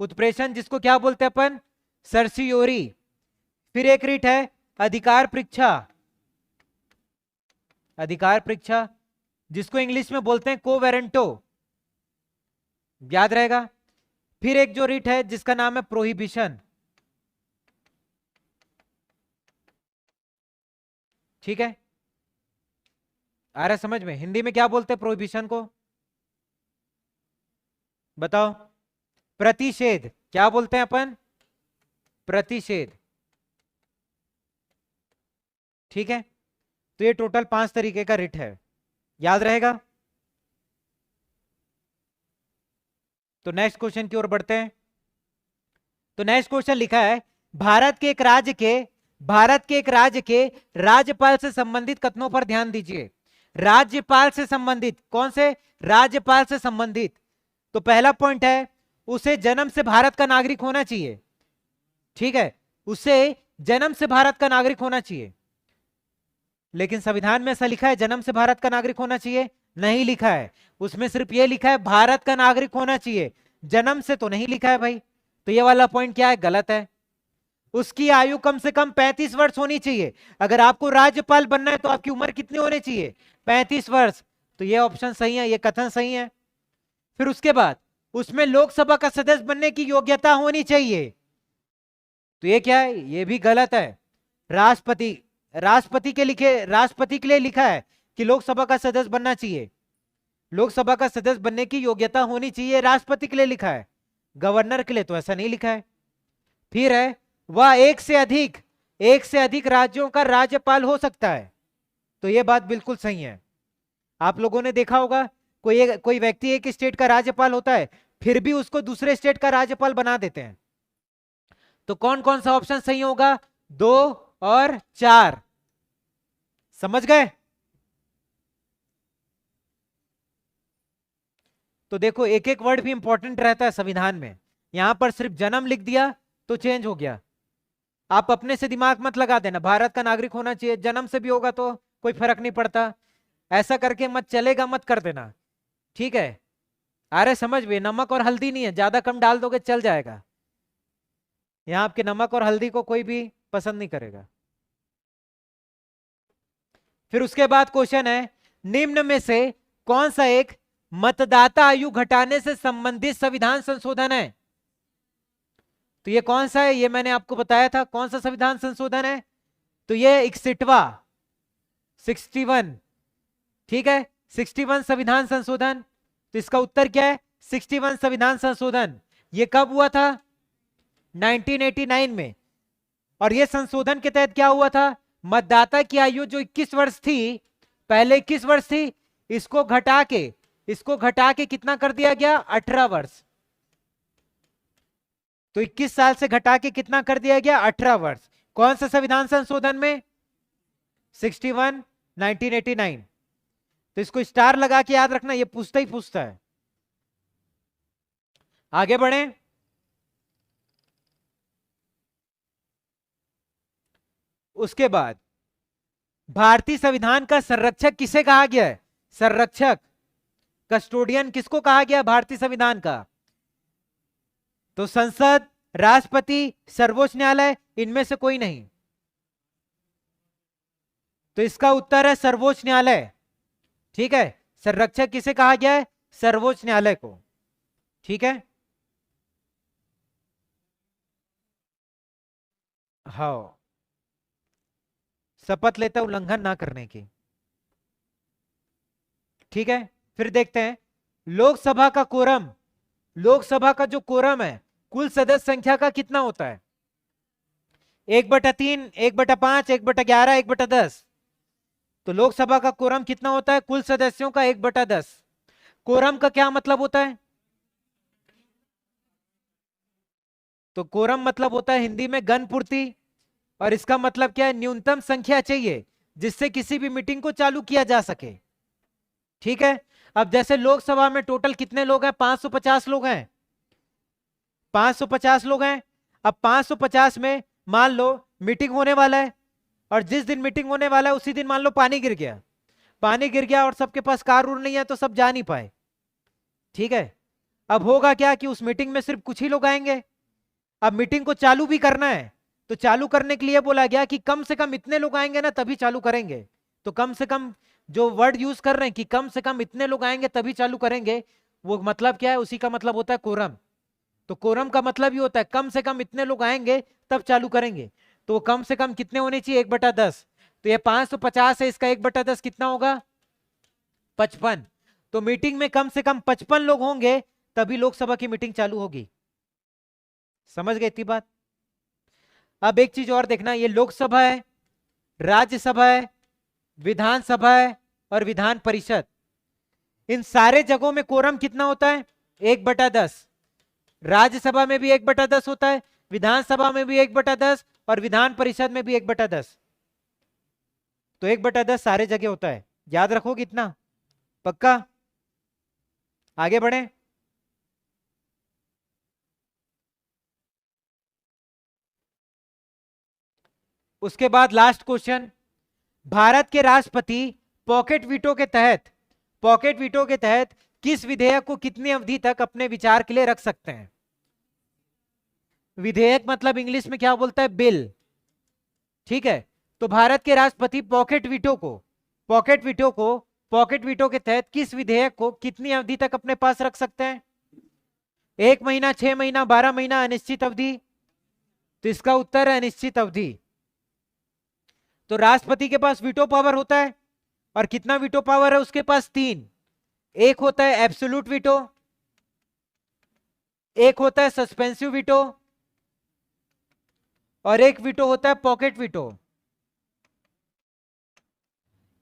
उत्प्रेषण जिसको क्या बोलते हैं अपन? सर्सियोरी। फिर एक रिट है अधिकार परीक्षा, जिसको इंग्लिश में बोलते हैं कोवेरेंटो, याद रहेगा। फिर एक जो रिट है जिसका नाम है प्रोहिबिशन, ठीक है, आ रहा है समझ में? हिंदी में क्या बोलते हैं प्रोहिबिशन को? बताओ। प्रतिषेध, क्या बोलते हैं अपन? प्रतिषेध, ठीक है। तो ये टोटल 5 तरीके का रिट है, याद रहेगा। तो नेक्स्ट क्वेश्चन की ओर बढ़ते हैं। तो नेक्स्ट क्वेश्चन लिखा है, भारत के एक राज्य के राज्यपाल से संबंधित कथनों पर ध्यान दीजिए। राज्यपाल से संबंधित, कौन से? राज्यपाल से संबंधित। तो पहला पॉइंट है, उसे जन्म से भारत का नागरिक होना चाहिए, ठीक है, उसे जन्म से भारत का नागरिक होना चाहिए। लेकिन संविधान में ऐसा लिखा है जन्म से भारत का नागरिक होना चाहिए? नहीं लिखा है। उसमें सिर्फ ये लिखा है भारत का नागरिक होना चाहिए, जन्म से तो नहीं लिखा है भाई। तो ये वाला पॉइंट क्या है? गलत है। उसकी आयु कम से कम 35 वर्ष होनी चाहिए। अगर आपको राज्यपाल बनना है तो आपकी उम्र कितनी होनी चाहिए? 35 वर्ष। तो ये ऑप्शन सही है, ये कथन सही है। फिर उसके बाद उसमें लोकसभा का सदस्य बनने की योग्यता होनी चाहिए। तो ये क्या है? ये भी गलत है। राष्ट्रपति के लिए लिखा है कि लोकसभा का सदस्य बनना चाहिए, लोकसभा का सदस्य बनने की योग्यता होनी चाहिए, राष्ट्रपति के लिए लिखा है, गवर्नर के लिए तो ऐसा नहीं लिखा है। फिर है, वह एक से अधिक राज्यों का राज्यपाल हो सकता है। तो यह बात बिल्कुल सही है। आप लोगों ने देखा होगा कोई व्यक्ति एक स्टेट का राज्यपाल होता है, फिर भी उसको दूसरे स्टेट का राज्यपाल बना देते हैं। तो कौन कौन सा ऑप्शन सही होगा? 2 और 4, समझ गए? तो देखो, एक एक वर्ड भी इंपॉर्टेंट रहता है संविधान में। यहां पर सिर्फ जन्म लिख दिया तो चेंज हो गया। आप अपने से दिमाग मत लगा देना, भारत का नागरिक होना चाहिए, जन्म से भी होगा तो कोई फर्क नहीं पड़ता, ऐसा करके मत चलेगा, मत कर देना, ठीक है। अरे समझ में, नमक और हल्दी नहीं है, ज्यादा कम डाल दोगे चल जाएगा। यहां आपके नमक और हल्दी को कोई भी पसंद नहीं करेगा। फिर उसके बाद क्वेश्चन है, निम्न में से कौन सा एक मतदाता आयु घटाने से संबंधित संविधान संशोधन है? तो ये कौन सा है? ये मैंने आपको बताया था कौन सा संविधान संशोधन है। तो ये 61, ठीक है, 61 संविधान संशोधन। तो इसका उत्तर क्या है? 61 संविधान संशोधन। ये कब हुआ था? 1989 में। और ये संशोधन के तहत क्या हुआ था? मतदाता की आयु जो 21 वर्ष थी, पहले 21 वर्ष थी, इसको घटा के कितना कर दिया गया? 18 वर्ष। तो 21 साल से घटा के कितना कर दिया गया? 18 वर्ष। कौन सा संविधान संशोधन में? 61, 1989। तो इसको स्टार लगा के याद रखना, ये पूछता ही पूछता है। आगे बढ़े। उसके बाद भारतीय संविधान का संरक्षक किसे कहा गया है? संरक्षक, कस्टोडियन किसको कहा गया भारतीय संविधान का? तो संसद, राष्ट्रपति, सर्वोच्च न्यायालय, इनमें से कोई नहीं। तो इसका उत्तर है सर्वोच्च न्यायालय, ठीक है। संरक्षक किसे कहा गया है? सर्वोच्च न्यायालय को, ठीक है। हाँ, शपथ लेता उल्लंघन ना करने की, ठीक है। फिर देखते हैं लोकसभा का कोरम, लोकसभा का जो कोरम है कुल सदस्य संख्या का कितना होता है? 1/3, 1/5, 1/11, 1/10। तो लोकसभा का कोरम कितना होता है? कुल सदस्यों का 1/10। कोरम का क्या मतलब होता है? तो कोरम मतलब होता है हिंदी में गणपूर्ति, और इसका मतलब क्या है? न्यूनतम संख्या चाहिए जिससे किसी भी मीटिंग को चालू किया जा सके, ठीक है। अब जैसे लोकसभा में टोटल कितने लोग हैं? 550 लोग हैं। 550 लोग हैं। अब 550 में मान लो मीटिंग होने वाला है, और जिस दिन मीटिंग होने वाला है उसी दिन मान लो पानी गिर गया। पानी गिर गया और सबके पास कार उर नहीं है तो सब जा नहीं पाए। ठीक है, अब होगा क्या कि उस मीटिंग में सिर्फ कुछ ही लोग आएंगे। अब मीटिंग को चालू भी करना है, तो चालू करने के लिए बोला गया कि कम से कम इतने लोग आएंगे ना तभी चालू करेंगे। तो कम से कम जो वर्ड यूज कर रहे हैं कि कम से कम इतने लोग आएंगे तभी चालू करेंगे, वो मतलब क्या है, उसी का मतलब होता है कोरम। तो कोरम का मतलब ही होता है कम से कम इतने लोग आएंगे तब चालू करेंगे। तो कम से कम कितने होने चाहिए, 1/10। तो ये 550 है, इसका 1/10 कितना होगा, 55। तो मीटिंग में कम से कम 55 लोग होंगे तभी लोकसभा की मीटिंग चालू होगी। समझ गए इतनी बात। अब एक चीज और देखना, ये लोकसभा है, राज्यसभा है, विधानसभा है और विधान परिषद। इन सारे जगहों में कोरम कितना होता है, 1/10। राज्यसभा में भी 1/10 होता है, विधानसभा में भी 1/10 और विधान परिषद में भी 1/10। तो 1/10 सारे जगह होता है, याद रखोगे इतना, पक्का। आगे बढ़े। उसके बाद लास्ट क्वेश्चन, भारत के राष्ट्रपति पॉकेट वीटो के तहत किस विधेयक को कितनी अवधि तक अपने विचार के लिए रख सकते हैं। विधेयक मतलब इंग्लिश में क्या बोलता है, बिल। ठीक है, तो भारत के राष्ट्रपति पॉकेट वीटो के तहत किस विधेयक को कितनी अवधि तक अपने पास रख सकते हैं, 1 महीना, 6 महीना, 12 महीना, अनिश्चित अवधि। तो इसका उत्तर है अनिश्चित अवधि। तो राष्ट्रपति के पास वीटो पावर होता है, और कितना वीटो पावर है उसके पास, 3। एक होता है एब्सोल्यूट वीटो, एक होता है सस्पेंसिव वीटो, और एक वीटो होता है पॉकेट वीटो।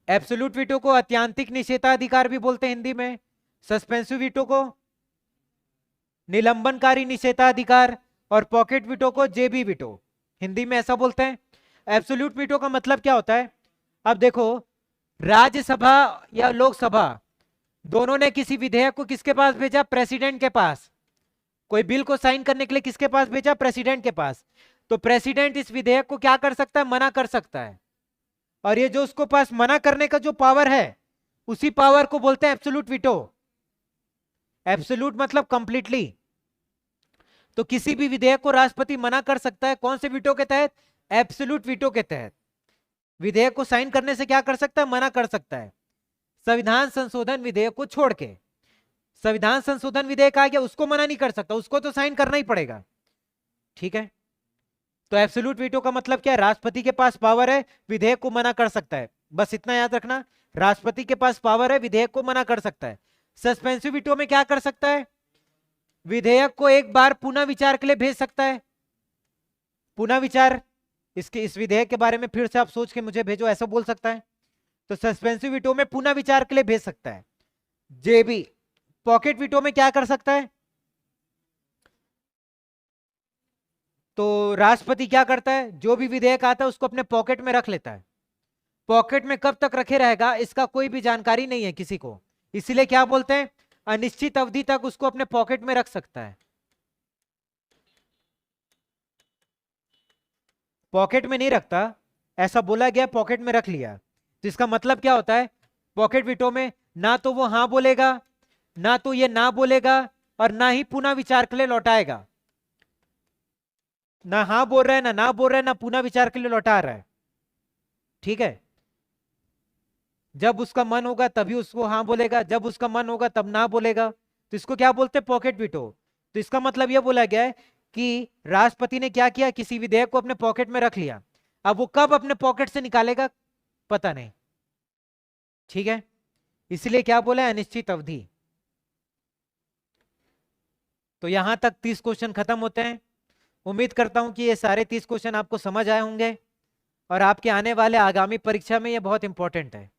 एब्सोल्यूट वीटो को अत्यंतिक निषेधाधिकार भी बोलते हैं हिंदी में, सस्पेंसिव वीटो को निलंबनकारी निषेधाधिकार, और पॉकेट वीटो को जेबी वीटो, हिंदी में ऐसा बोलते हैं। एब्सोल्यूट वीटो का मतलब क्या होता है, अब देखो राज्यसभा या लोकसभा दोनों ने किसी विधेयक को किसके पास भेजा, प्रेसिडेंट के पास। कोई बिल को साइन करने के लिए किसके पास भेजा, प्रेसिडेंट के पास। तो प्रेसिडेंट इस विधेयक को क्या कर सकता है, मना कर सकता है। और ये जो उसको पास मना करने का जो पावर है, उसी पावर को बोलते हैं एब्सोल्यूट वीटो। एब्सोल्यूट मतलब कंप्लीटली। तो किसी भी विधेयक को राष्ट्रपति मना कर सकता है, कौन से वीटो के तहत, एब्सोल्यूट वीटो के तहत। विधेयक को साइन करने से क्या कर सकता है, मना कर सकता है, संविधान संशोधन विधेयक को छोड़ के। संविधान संशोधन विधेयक आ गया, उसको मना नहीं कर सकता, उसको तो साइन करना ही पड़ेगा। ठीक है, तो एब्सोल्यूट वीटो का मतलब क्या है, राष्ट्रपति के पास पावर है, विधेयक को मना कर सकता है। बस इतना याद रखना, राष्ट्रपति के पास पावर है, विधेयक को मना कर सकता है। सस्पेंसिव वीटो में क्या कर सकता है, विधेयक को एक बार पुनः विचार के लिए भेज सकता है। पुनः विचार, इस विधेयक के बारे में फिर से आप सोच के मुझे भेजो, ऐसा बोल सकता है। तो सस्पेंसिव वीटो में पुनः विचार के लिए भेज सकता है। जेबी पॉकेट वीटो में क्या कर सकता है, तो राष्ट्रपति क्या करता है, जो भी विधेयक आता है उसको अपने पॉकेट में रख लेता है। पॉकेट में कब तक रखे रहेगा इसका कोई भी जानकारी नहीं है किसी को, इसीलिए क्या बोलते हैं, अनिश्चित अवधि तक उसको अपने पॉकेट में रख सकता है। पॉकेट में नहीं रखता, ऐसा बोला गया, पॉकेट में रख लिया। तो इसका मतलब क्या होता है, पॉकेट वीटो में ना तो वो हां बोलेगा, ना तो ये ना बोलेगा, और ना ही पुनः विचार के लिए लौटाएगा। ना हां बोल रहा है, ना बोल रहा है, ना पुनः विचार के लिए लौटा रहा है। ठीक है, जब उसका मन होगा तभी उसको हां बोलेगा, जब उसका मन होगा तब ना बोलेगा। तो इसको क्या बोलते हैं, पॉकेट वीटो। तो इसका मतलब यह बोला गया है कि राष्ट्रपति ने क्या किया, किसी विधेयक को अपने पॉकेट में रख लिया, अब वो कब अपने पॉकेट से निकालेगा पता नहीं। ठीक है, इसलिए क्या बोला है, अनिश्चित अवधि। तो यहां तक 30 क्वेश्चन खत्म होते हैं। उम्मीद करता हूं कि ये सारे 30 क्वेश्चन आपको समझ आए होंगे, और आपके आने वाले आगामी परीक्षा में ये बहुत इंपॉर्टेंट है।